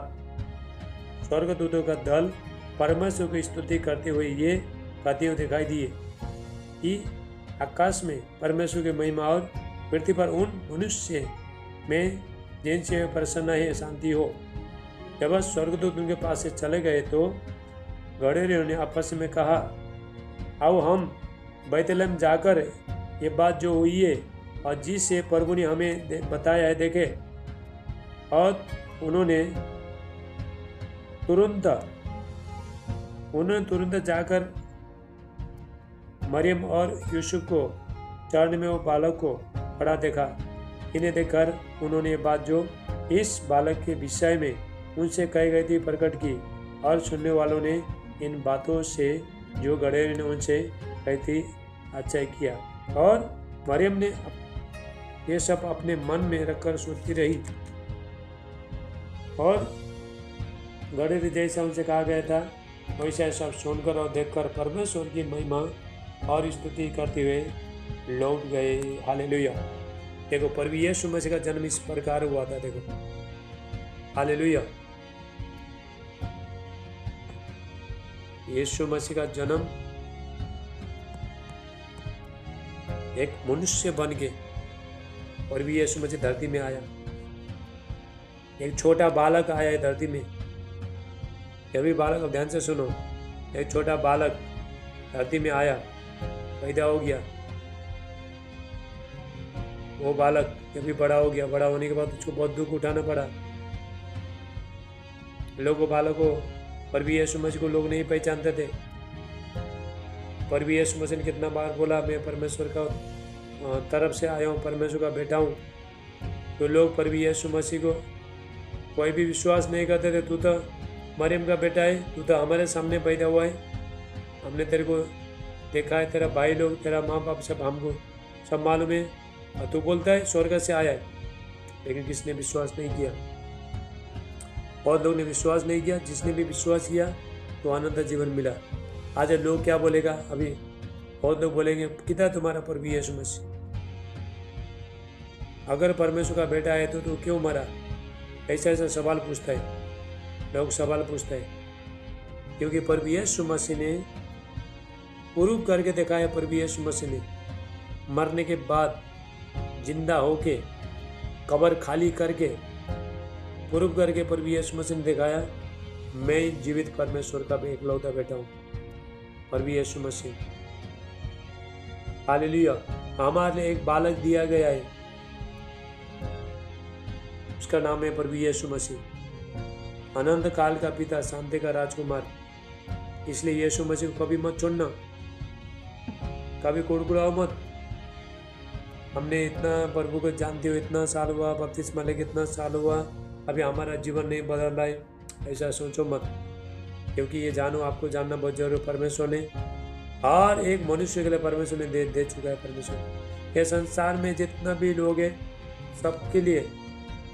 S1: स्वर्गदूतों का दल परमेश्वर की स्तुति करते हुए ये कहते हुए दिखाई दिए कि आकाश में परमेश्वर की महिमा और पृथ्वी पर उन मनुष्य में जिनसे प्रसन्न है शांति हो। जब स्वर्गदूत उनके पास से चले गए तो गड़ेरियों ने आपस में कहा, आओ हम बैतलहम जाकर ये बात जो हुई है और जिससे प्रभु ने हमें बताया है देखे। और उन्होंने तुरंत जाकर मरियम और यूसुफ को चरण में वो बालक को पड़ा देखा। इन्हें देखकर उन्होंने ये बात जो इस बालक के विषय में उनसे कही गई थी प्रकट की। और सुनने वालों ने इन बातों से जो गड़ेरियों ने उनसे कही थी अच्छा किया। और मरियम ने ये सब अपने मन में रखकर सोचती रही। और गड़ेरी जैसा उनसे कहा गया था वैसा सब सुनकर और देखकर परमेश्वर की महिमा और स्तुति करते हुए लौट गए। हालेलुया। देखो प्रभु यीशु मसीह का जन्म इस प्रकार हुआ था। देखो हालेलुया। यीशु मसीह का जन्म एक मनुष्य बन के प्रभु यीशु मसीह धरती में आया। एक छोटा बालक आया है धरती में। यह भी बालक, अब ध्यान से सुनो, एक छोटा बालक धरती में आया, पैदा हो गया। वो बालक जब भी बड़ा हो गया, बड़ा होने के बाद उसको बहुत दुख उठाना पड़ा। लोगों बालक को प्रभु यीशु मसीह को लोग नहीं पहचानते थे। प्रभु यीशु मसीह ने कितना बार बोला मैं परमेश्वर का तरफ से आया हूँ, परमेश्वर का बेटा हूँ। तो लोग प्रभु यीशु मसीह को कोई भी विश्वास नहीं करते थे। तू तो मरियम का बेटा है, तू तो हमारे सामने पैदा हुआ है, हमने तेरे को देखा है, तेरा भाई लोग, तेरा माँ बाप सब हमको सब मालूम है, और तू बोलता है स्वर्ग से आया है। लेकिन किसने विश्वास नहीं किया? बहुत लोग ने विश्वास नहीं किया। जिसने भी विश्वास किया तो अनंत जीवन मिला। आज लोग क्या बोलेगा? अभी बहुत लोग बोलेंगे कितना तुम्हारा प्रभु यीशु मसीह, अगर परमेश्वर का बेटा है तो तू क्यों मरा? ऐसा ऐसा सवाल पूछता है, लोग सवाल पूछता है। क्योंकि प्रभु यीशु मसीह ने प्रूव करके देखा है। प्रभु यीशु मसीह ने मरने के बाद जिंदा होके कब्र खाली करके प्रूव करके प्रभु यीशु मसीह ने दिखाया मैं जीवित परमेश्वर का भी इकलौता बेटा हूँ, प्रभु यीशु मसीह। हालेलुया। हमारे लिए एक बालक दिया गया है, उसका नाम है प्रभु यीशु मसीह, अनंत काल का पिता, शांति का राजकुमार। इसलिए यीशु मसीह को कभी मत छोड़ना, कभी कुड़कुड़ाओ मत। हमने इतना प्रभु को जानते हुए इतना साल हुआ, बपतिस्मा लेके इतना साल हुआ, अभी हमारा जीवन नहीं बदल रहा है, ऐसा सोचो मत। क्योंकि ये जानो, आपको जानना बहुत जरूरी। परमेश्वर ने हर एक मनुष्य के लिए परमेश्वर ने दे चुका है। परमेश्वर ये संसार में जितना भी लोग हैं सबके लिए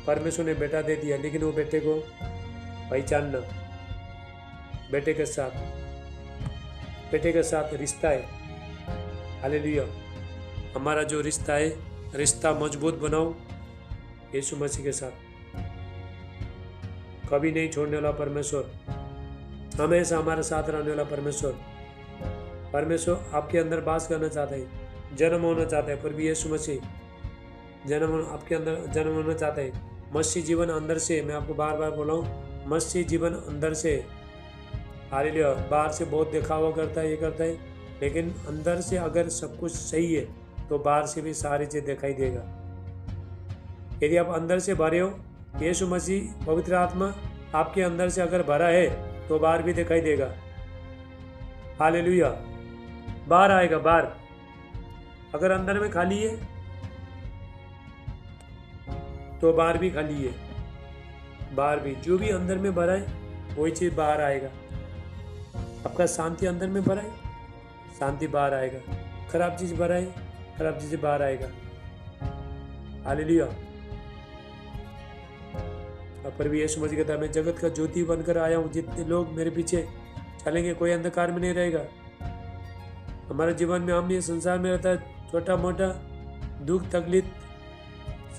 S1: परमेश्वर ने बेटा दे दिया। लेकिन वो बेटे को पहचानना, बेटे के साथ रिश्ता है। हालेलुया। हमारा जो रिश्ता है, रिश्ता मजबूत बनाओ यीशु मसीह के साथ। कभी नहीं छोड़ने वाला परमेश्वर, हमेशा हमारे साथ रहने वाला परमेश्वर। परमेश्वर आपके अंदर वास करना चाहता है, जन्म होना चाहता है। प्रभु यीशु मसीह आपके अंदर जन्म होना चाहता है। मसीह जीवन अंदर से, मैं आपको बार बार बोला हूँ, मसीह जीवन अंदर से। हालेलुया। बाहर से बहुत दिखावा करता है, ये करता है, लेकिन अंदर से अगर सब कुछ सही है तो बाहर से भी सारी चीज दिखाई देगा। यदि आप अंदर से भरे हो, यीशु मसीह पवित्र आत्मा आपके अंदर से अगर भरा है तो बाहर भी दिखाई देगा। हालेलुया, बाहर आएगा बाहर। अगर अंदर में खाली है तो बाहर भी खाली है, बाहर भी जो भी अंदर में भरा है वही चीज बाहर आएगा। आपका शांति अंदर में भरा है, शांति बाहर आएगा। खराब चीज भरा है, खराब चीज बाहर आएगा। हालेलुया। पर भी यीशु मसीह कहता है, मैं जगत का ज्योति बनकर आया हूँ, जितने लोग मेरे पीछे चलेंगे कोई अंधकार में नहीं रहेगा। हमारे जीवन में, हम ये संसार में रहता है, छोटा मोटा दुख तकलीफ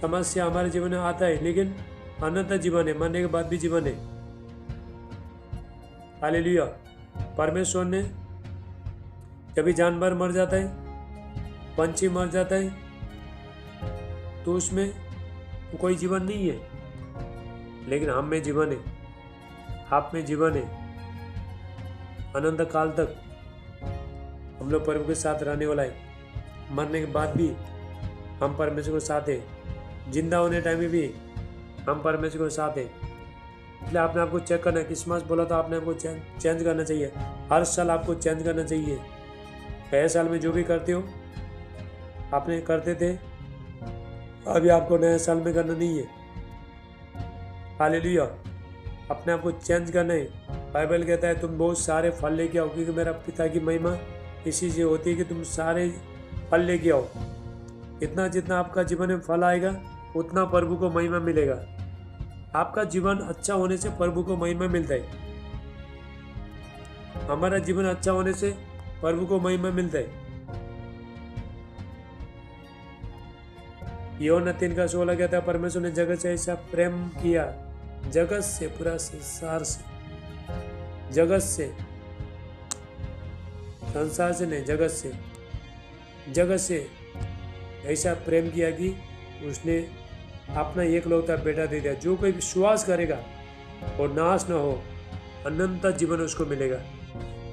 S1: समस्या हमारे जीवन में आता है, लेकिन अनंत जीवन है, मरने के बाद भी जीवन है। हालेलुया। परमेश्वर ने, जब भी जानवर मर जाता है, पंछी मर जाता है, तो उसमें कोई जीवन नहीं है, लेकिन हम में जीवन है, आप में जीवन है। अनंत काल तक हम लोग प्रभु के साथ रहने वाला है। मरने के बाद भी हम परमेश्वर के साथ है, जिंदा होने टाइम में भी हम परमेश्वर के साथ है। इसलिए आपने आपको चेक करना है। क्रिसमस बोला तो आपने आपको चेंज करना चाहिए। हर साल आपको चेंज करना चाहिए। पहले साल में जो भी करते हो आपने करते थे, अभी आपको नए साल में करना नहीं है। हालेलुया। अपने आप को चेंज करना है। बाइबल कहता है तुम बहुत सारे फल लेके आओ, क्योंकि मेरा पिता की महिमा इसी से होती है कि तुम सारे फल लेके आओ। इतना जितना आपका जीवन में फल आएगा उतना प्रभु को महिमा मिलेगा। आपका जीवन अच्छा होने से प्रभु को महिमा मिलता है। हमारा जीवन अच्छा होने से प्रभु को महिमा मिलता है। यूहन्ना 3:16 कहता है, परमेश्वर ने जगत से ऐसा प्रेम किया, जगत से, पूरा संसार से, जगत से, संसार से नहीं, जगत से ऐसा प्रेम किया कि उसने अपना एकलौता बेटा दे दिया। जो कोई विश्वास करेगा और नाश न हो, अनंत जीवन उसको मिलेगा।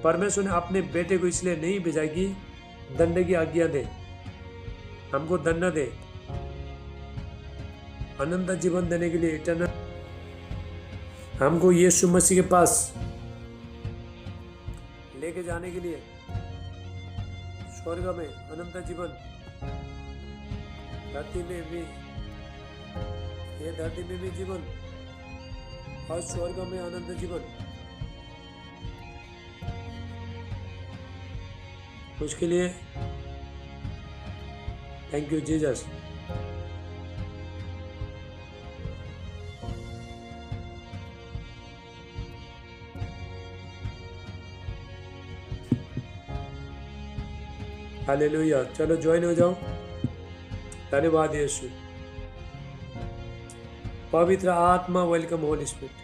S1: परमेश्वर ने अपने बेटे को इसलिए नहीं भेजा कि दंड की आज्ञा दे, हमको दंड दे, अनंत जीवन देने के लिए, इटर्नल, हमको यीशु मसीह के पास लेके जाने के लिए, स्वर्ग में अनंत जीवन, धरती में भी, ये धरती में भी जीवन और स्वर्ग में अनंत जीवन। उसके लिए थैंक यू जीसस। हालेलुया। चलो ज्वाइन हो जाओ। धन्यवाद यीशु। पवित्र आत्मा, वेलकम होली स्पिरिट।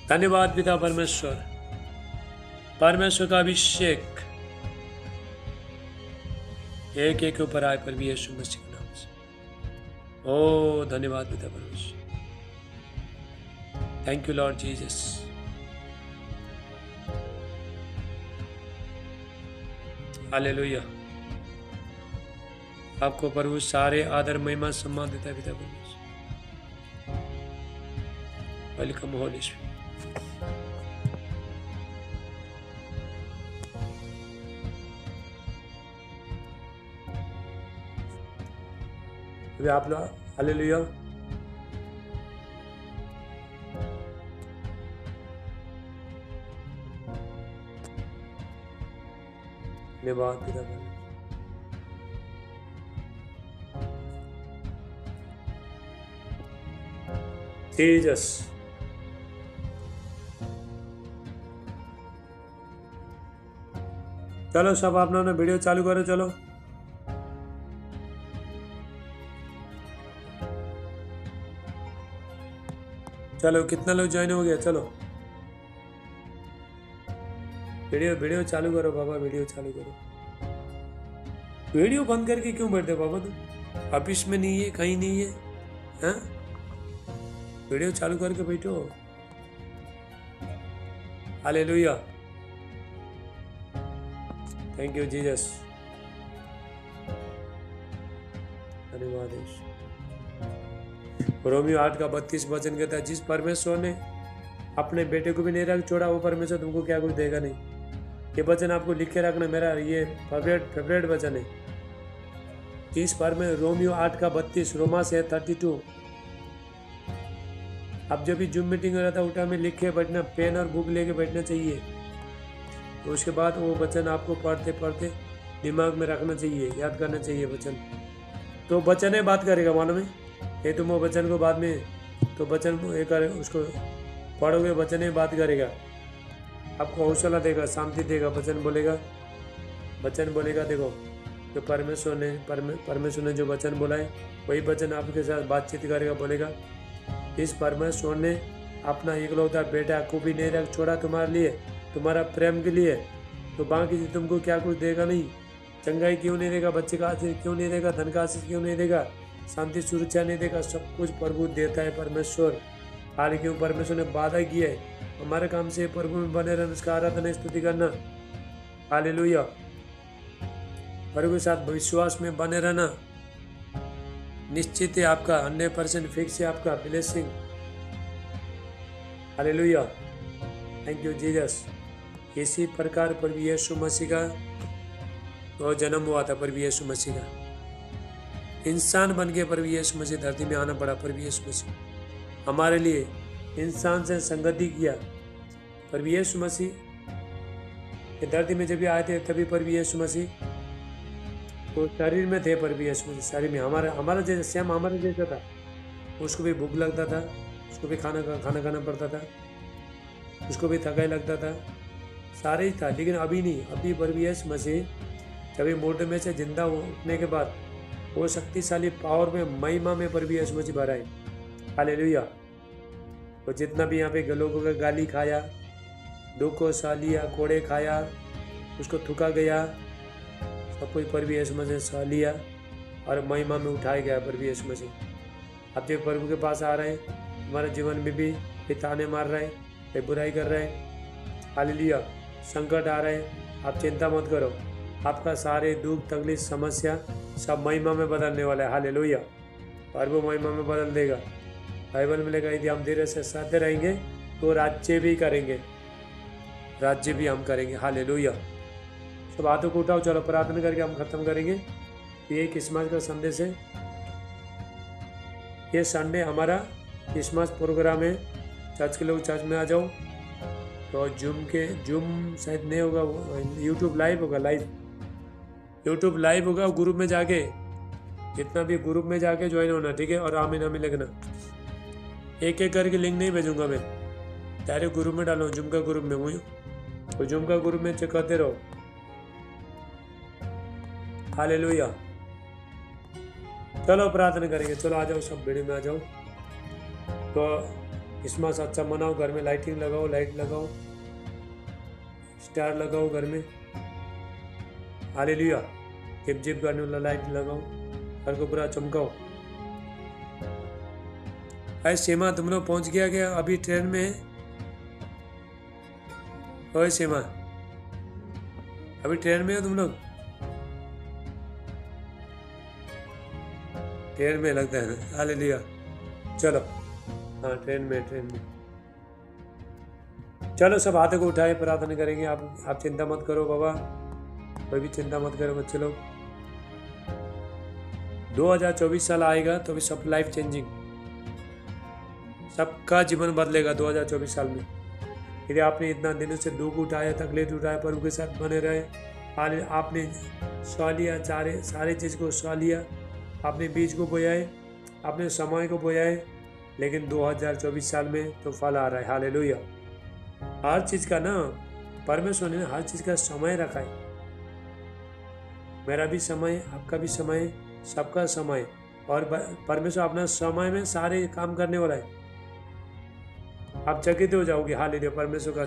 S1: धन्यवाद पिता परमेश्वर, परमेश्वर का अभिषेक एक एक ऊपर आए पर भी यीशु मसीह के नाम से। ओ धन्यवाद पिता परमेश्वर। Thank you Lord Jesus. Hallelujah. आपको प्रभु सारे आदर महिमा सम्मान देता है पिता परमेश्वर। Welcome Holi spirit. अभी आप लोग हालेलुया। धन्यवाद पिता परमेश्वर। तेजस। चलो सब अपना अपना वीडियो चालू करो। चलो चलो कितना लोग ज्वाइन हो गया। चलो वीडियो चालू करो बाबा, वीडियो चालू करो। वीडियो बंद करके क्यों बैठते बाबा तुम? ऑफिस में नहीं है, कहीं नहीं है, हाँ? वीडियो चालू करके बैठो। हालेलुया। Thank you Jesus. धन्यवाद यीशु। रोमियो 8:32 वचन कहता है, जिस परमेश्वर ने अपने बेटे को भी नहीं रख छोड़ा, वो परमेश्वर तुमको क्या कुछ देगा नहीं। ये वचन आपको लिखे रखना, मेरा ये फेवरेट वचन है। इस पर में रोमियो 8:32, रोमा से 32। अब जब भी जूम मीटिंग हो रहा था उठा में लिख के बैठना, पेन और बुक लेके बैठना चाहिए। तो उसके बाद वो वचन आपको पढ़ते पढ़ते दिमाग में रखना चाहिए, याद करना चाहिए वचन। तो वचन है बात करेगा, मालूम है। ये तुम वो वचन को बाद में तो वचन उसको पढ़ोगे, वचन ही बात करेगा, आपको हौसला देगा, शांति देगा। वचन बोलेगा देखो, जो परमेश्वर ने जो वचन बोला है वही वचन आपके साथ बातचीत करेगा। बोलेगा, इस परमेश्वर ने अपना इकलौता बेटा को भी नहीं रख छोड़ा तुम्हारे लिए, तुम्हारा प्रेम के लिए, तो बाकी तुमको क्या कुछ देगा नहीं। चंगाई क्यों नहीं देगा, बच्चे का आशीष क्यों नहीं देगा, धन का आशीष क्यों नहीं देगा, शांति सुरक्षा नहीं देगा। सब कुछ प्रभु देता है परमेश्वर। हाल क्यों परमेश्वर ने वादा किया है, हमारे काम से प्रभु में बने रहना, उसका आराधना स्तुति करना। हालेलुया। प्रभु के साथ विश्वास में बने रहना निश्चित है आपका, 100% फिक्स है आपका blessing. Hallelujah, thank you Jesus. इसी प्रकार प्रभु यीशु मसीह का वो जन्म हुआ था। प्रभु यीशु मसीह का इंसान बन के प्रभु यीशु मसीह धरती में आना पड़ा। प्रभु यीशु मसीह हमारे लिए इंसान से संगति किया। प्रभु यीशु मसीह धरती में जब आए थे तभी प्रभु यीशु मसीह तो शरीर में थे। प्रभु यीशु मसीह शरीर में हमारा जैसा सेम हमारे जैसा था। उसको भी भूख लगता था, उसको भी खाना खाना पड़ता था, उसको भी थकाई लगता था, सारे ही था। लेकिन अभी नहीं, अभी प्रभु यीशु मसीह कभी मुर्दे में से जिंदा उठने के बाद वो शक्तिशाली पावर में महिमा में प्रभु यीशु मसीह भरा है। हालेलुया। तो जितना भी यहाँ पे लोगों का गाली खाया, दुख को सह लिया, कोड़े खाया, उसको थुका गया, सब कुछ प्रभु यीशु मसीह सह लिया और महिमा में उठाया गया प्रभु यीशु मसीह। अब जब प्रभु के पास आ रहे हैं, हमारे जीवन में भी ताने मार रहे हैं, कोई बुराई कर रहे हैं, हालेलुया, संकट आ रहे हैं, आप चिंता मत करो। आपका सारे दुख तकलीफ समस्या सब महिमा में बदलने वाला है। हालेलुया, प्रभु महिमा में बदल देगा। बाइबल में लिखा, यदि हम धीरे से सहते रहेंगे तो राज्य भी करेंगे, राज्य भी हम करेंगे। हालेलुया। सब हाथों को उठाओ, चलो प्रार्थना करके हम खत्म करेंगे। ये क्रिसमस का संदेश है। ये संडे हमारा क्रिसमस प्रोग्राम है। चर्च के लोग चर्च में आ जाओ। तो जूम शायद नहीं होगा, यूट्यूब लाइव होगा, यूट्यूब लाइव होगा। ग्रुप में जाके जितना भी ग्रुप में जाके ज्वाइन होना, ठीक है। और आमीन आमीन लिखना। एक एक करके लिंक नहीं भेजूंगा मैं, डायरेक्ट ग्रुप में डालो। जूम का ग्रुप में हुई तो जूम का ग्रुप में चेक करते रहो। हालेलुया। चलो प्रार्थना करेंगे। चलो आ जाओ, सब वीडियो में आ जाओ। तो क्रिसमस अच्छा मनाओ, घर में लाइटिंग लगाओ, लाइट लगाओ, स्टार लगाओ घर में। हालेलुया। जिप जिप करने वाला लाइट लगाओ, घर को पूरा चमकाओ। अरे सीमा, तुम लोग पहुंच गया क्या? अभी ट्रेन में है? ओए सीमा, अभी ट्रेन में हो तुम लोग? ट्रेन में लगता है ना। हालेलुया। चलो, हाँ ट्रेन में चलो, सब हाथों को उठाए प्रार्थना करेंगे। आप चिंता मत करो बाबा, कोई भी चिंता मत करो बच्चे लोग। 2024 साल आएगा तो भी सब लाइफ चेंजिंग, सबका जीवन बदलेगा 2024 साल में। यदि आपने इतना दिनों से दुख उठाया, तकलीफ उठाया, प्रभु के साथ बने रहे, आपने सह लिया, सारे चीज़ को सह लिया, आपने बीज को बोया है, आपने समय को बोया है, लेकिन 2024 साल में तो फल आ रहा है। हालेलुया। हर चीज़ का ना परमेश्वर ने हर चीज़ का समय रखा है। मेरा भी समय, आपका भी समय, सबका समय, और परमेश्वर अपना समय में सारे काम करने वाला है। आप चकित हो जाओगे। हालेलुया, परमेश्वर का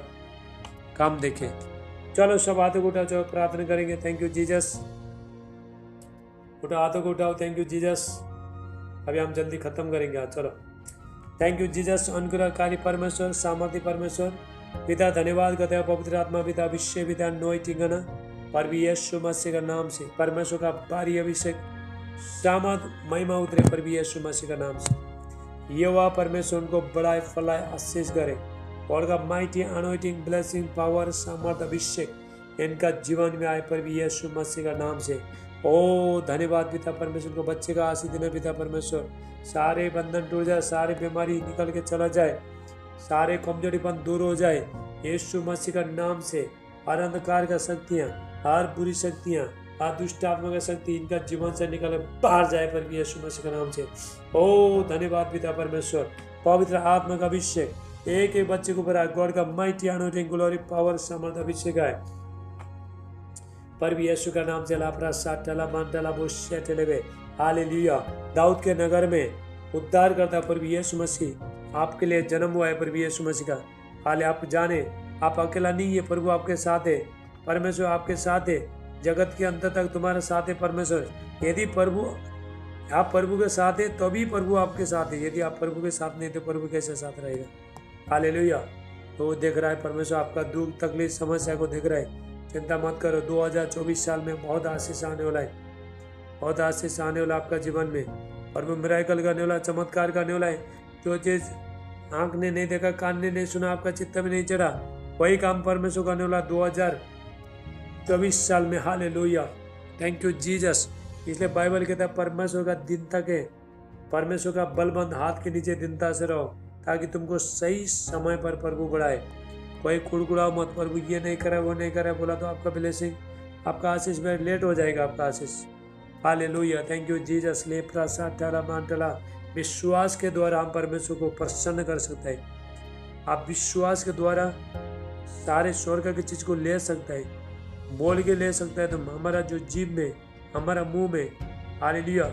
S1: काम देखें। चलो सब हाथों को उठाओ, चलो प्रार्थना करेंगे। Thank you Jesus. उठाओ हाथों को उठाओ। Thank you Jesus. अभी हम जल्दी खत्म करेंगे आज। चलो, थैंक यू जीसस। अनुग्रहकारी परमेश्वर, सामर्थ्य परमेश्वर, पिता धन्यवाद करते हैं। पवित्र आत्मा पिता, अभिषेक पिता, नोइटिंग प्रभु यीशु मसीह का नाम से परमेश्वर का भारी अभिषेक सामर्थ महिमा उतरे प्रभु यीशु मसीह का नाम से। यहोवा परमेश्वर उनको बढ़ाए फलाए आशीष करे। और का माइटी अनॉइंटिंग ब्लेसिंग पावर सामर्थ अभिषेक इनका जीवन में आए प्रभु यीशु मसीह का नाम से। ओ धन्यवाद पिता परमेश्वर को बच्चे का आशीष देना पिता परमेश्वर। सारे बंधन टूट जाए, सारी बीमारी निकल के चला जाए, सारे कमजोरीपन दूर हो जाए यीशु मसीह का नाम से। हर अंधकार का शक्तियाँ, हर बुरी शक्तियाँ, हर दुष्ट आत्मा का शक्ति इनका जीवन से निकल बाहर जाए प्रभु यीशु मसीह का नाम से। ओ धन्यवाद पिता परमेश्वर। पवित्र आत्मा का अभिषेक एक एक बच्चे को ऊपर गॉड का माइटी अनॉइंटिंग ग्लोरी पावर समर्थ अभिषेक है प्रभु यीशु का नाम से। Lapra साटला Mandla bushy टेलेवे hallelujah. दाऊद के नगर में उद्धार करता प्रभु यीशु मसीह आपके लिए जन्म हुआ है प्रभु यीशु मसीह का। हाले आप जाने आप अकेला नहीं है, प्रभु आपके साथ है, परमेश्वर आपके साथ है, जगत के अंत तक तुम्हारे साथ है परमेश्वर। यदि प्रभु आप प्रभु के साथ है तभी प्रभु आपके साथ है, यदि आप प्रभु के साथ नहीं तो प्रभु कैसे साथ रहेगा। हालेलुया। तो वो देख रहा है परमेश्वर आपका दुख तकलीफ समस्या को देख रहा है। चिंता मत करो, 2024 साल में बहुत आशीष आने वाला है, बहुत आशीष आने वाला आपका जीवन में। और वो मिराकल करने वाला, चमत्कार करने वाला है। जो चीज आंख ने नहीं देखा, कान ने नहीं सुना, आपका चित्त में नहीं चढ़ा, वही काम परमेश्वर करने वाला 2024 साल में। हालेलुया। Thank you Jesus. इसलिए बाइबल कहता है परमेश्वर का दिन तक है, परमेश्वर का बलबंद हाथ के नीचे दिनता से रहो ताकि तुमको सही समय पर प्रभु बढ़ाए। कोई कुड़कुड़ाओ मत, प्रभु ये नहीं करा वो नहीं करा बोला तो आपका ब्लेसिंग, आपका आशीष में लेट हो जाएगा आपका आशीष। हालेलुया। Thank you Jesus. लेप्रा साटला मांटला। विश्वास के द्वारा हम परमेश्वर को प्रसन्न कर सकते हैं। आप विश्वास के द्वारा सारे स्वर्ग की चीज को ले सकते हैं, बोल के ले सकते हैं। तो हमारा जो जीभ में, हमारा मुंह में, हालेलुया,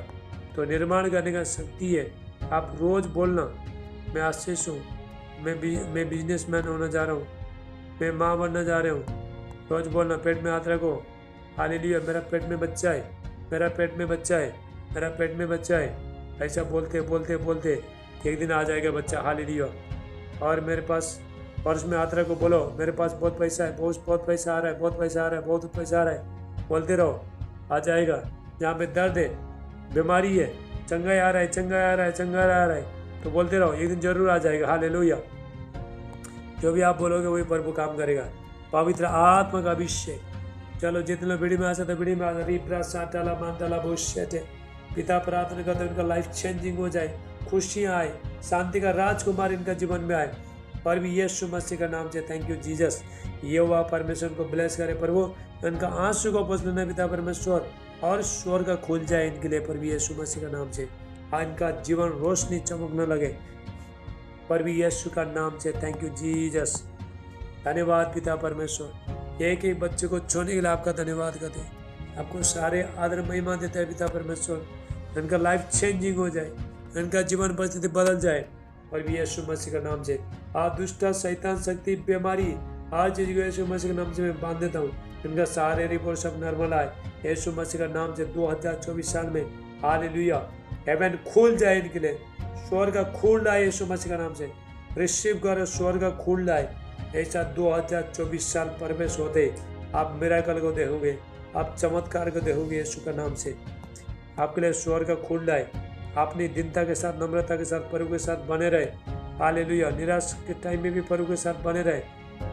S1: तो निर्माण करने का शक्ति है। आप रोज बोलना मैं आशीष हूँ, मैं बिजनेसमैन होना जा रहा हूँ, मैं माँ बनना जा रहा हूँ। रोज बोलना, पेट में हाथ रखो, हालेलुया, मेरा पेट में बच्चा है, मेरा पेट में बच्चा है, मेरा पेट में बच्चा है। ऐसा बोलते बोलते बोलते एक दिन आ जाएगा बच्चा। हालेलुया। और मेरे पास पर्स में हाथ रखो, बोलो मेरे पास बहुत पैसा है, बहुत पैसा आ रहा है, बहुत पैसा आ रहा है, बहुत पैसा आ रहा है। बोलते रहो, आ जाएगा। जहाँ पे दर्द है, बीमारी है, चंगाई आ रहा है, चंगाई आ रहा है, चंगाई आ रहा है, तो बोलते रहो, एक दिन जरूर आ जाएगा। हालेलुया। जो भी आप बोलोगे वही प्रभु काम करेगा। पवित्र आत्मा का अभिषेक। चलो जितने बीड़ी में आ सकते बीड़ी में आ सकते। पिता प्रार्थना करते उनका लाइफ चेंजिंग हो जाए, खुशियाँ आए, शांति का राजकुमार इनका जीवन में आए प्रभु यीशु मसीह का नाम से। Thank you Jesus. यहोवा परमेश्वर को ब्लेस करे प्रभु, इनका आंसू को पहुँचना पिता परमेश्वर, और स्वर्ग का खुल जाए इनके लिए प्रभु यीशु मसीह का नाम से। इनका जीवन रोशनी चमकने लगे प्रभु यीशु का नाम से। Thank you Jesus. धन्यवाद पिता परमेश्वर। एक एक बच्चे को छूने के लिए आपका धन्यवाद करते हैं, आपको सारे आदर महिमा देते हैं पिता परमेश्वर। इनका लाइफ चेंजिंग हो जाए, इनका जीवन परिस्थिति बदल जाए प्रभु यीशु मसीह का नाम से। दुष्ट शैतान शक्ति बीमारी हर चीज को यीशु मसीह के नाम से मैं बांध देता हूँ। इनका सारे रिपोर्ट सब नॉर्मल आए यीशु मसीह का नाम से। 2024 साल में हालेलुया हेवन खुल जाए इनके लिए, स्वर्ग का खुल रहा है यीशु मसीह का नाम से। रिसीव करो, स्वर्ग का खुल रहा है। ऐसा 2024 साल प्रवेश होते आप मिराकल को देखोगे, आप चमत्कार को देखोगे यीशु का नाम से। आपके लिए स्वर्ग का खुल रहा है। अपनी दीनता के साथ, नम्रता के साथ प्रभु के साथ बने रहे। हालेलुया। निराश के टाइम में भी प्रभु के साथ बने रहे,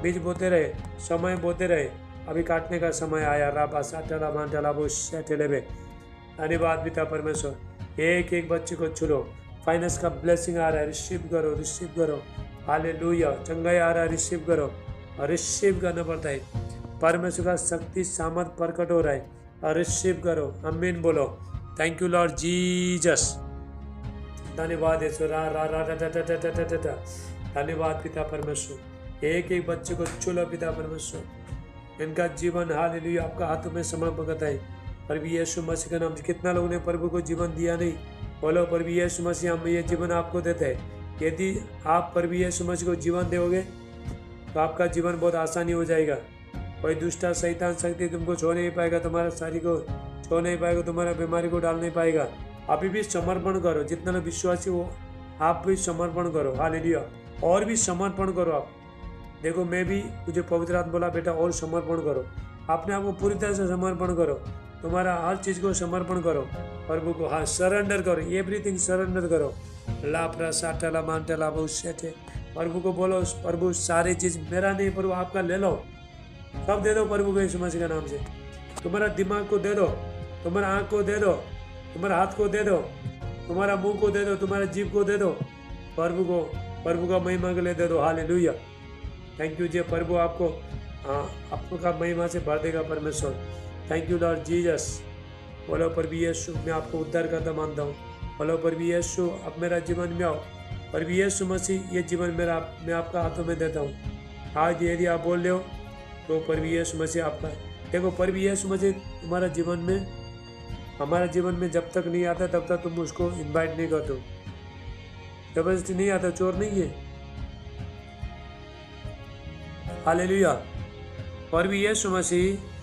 S1: बीज बोते रहे, समय बोते रहे। अभी काटने का समय आया। राबा साटला मांटला बुशेटेलेबे। धन्यवाद पिता परमेश्वर। एक एक बच्चे को छुलो, फाइनेंस का ब्लेसिंग आ रहा है, रिसीव करो, रिसीव करो। हालेलुया। चंगाई आ रहा है, रिसीव करो। और रिसीव करना पड़ता है, परमेश्वर का शक्ति सामर्थ प्रकट हो रहा है, और रिसीव करो। आमीन बोलो। Thank you Lord Jesus. धन्यवाद ईश्वर। धन्यवाद पिता परमेश्वर। एक एक बच्चे को छुलो पिता परमेश्वर। इनका जीवन हालेलुया आपका हाथों में समर्पण करता है प्रभु यीशु मसीह के नाम से। कितना लोगों ने प्रभु को जीवन दिया नहीं, बोलो प्रभु यीशु मसीह हम ये जीवन आपको देते हैं। यदि आप प्रभु यीशु मसीह को जीवन दोगे तो आपका जीवन बहुत आसानी हो जाएगा। कोई दुष्टा शैतान शक्ति तुमको छो नहीं पाएगा, तुम्हारा शरीर को छो नहीं पाएगा, तुम्हारा बीमारी को डाल नहीं पाएगा। अभी भी समर्पण करो, जितना लोग विश्वासी हो आप भी समर्पण करो। हालेलुया। और भी समर्पण करो। आप देखो, मैं भी मुझे पवित्र आत्मा बोला बेटा और समर्पण करो, अपने आप को पूरी तरह से समर्पण करो, तुम्हारा हर चीज़ को समर्पण करो। प्रभु को हाँ सरेंडर करो, एवरीथिंग सरेंडर करो। लापरा साटला मांटला बहुत है। प्रभु को बोलो प्रभु सारी चीज मेरा नहीं प्रभु आपका ले लो, सब दे दो प्रभु को यीशु मसीह के नाम से। तुम्हारा दिमाग को दे दो, तुम्हारा आँख को दे दो, तुम्हारा हाथ को दे दो, तुम्हारा मुंह को दे दो, तुम्हारे जीभ को दे दो, प्रभु को, प्रभु का महिमा के लिए दे दो। हालेलुया, थैंक यू जी प्रभु, आपको आपका महिमा से भर देगा परमेश्वर। Thank you Lord Jesus. बोलो प्रभु यीशु मैं आपको उद्धार करता मानता हूँ। बोलो प्रभु यीशु अब मेरा जीवन में आओ। प्रभु यीशु मसीह ये जीवन मेरा मैं आपका हाथों में देता हूँ। आज यदि आप बोल रहे हो तो प्रभु यीशु मसीह आपका। देखो प्रभु यीशु मसीह तुम्हारा जीवन में, हमारे जीवन में जब तक नहीं आता तब तक तुम उसको इनवाइट नहीं करते हो। जबरदस्ती नहीं आता, चोर नहीं है। हालेलुया। प्रभु यीशु मसीह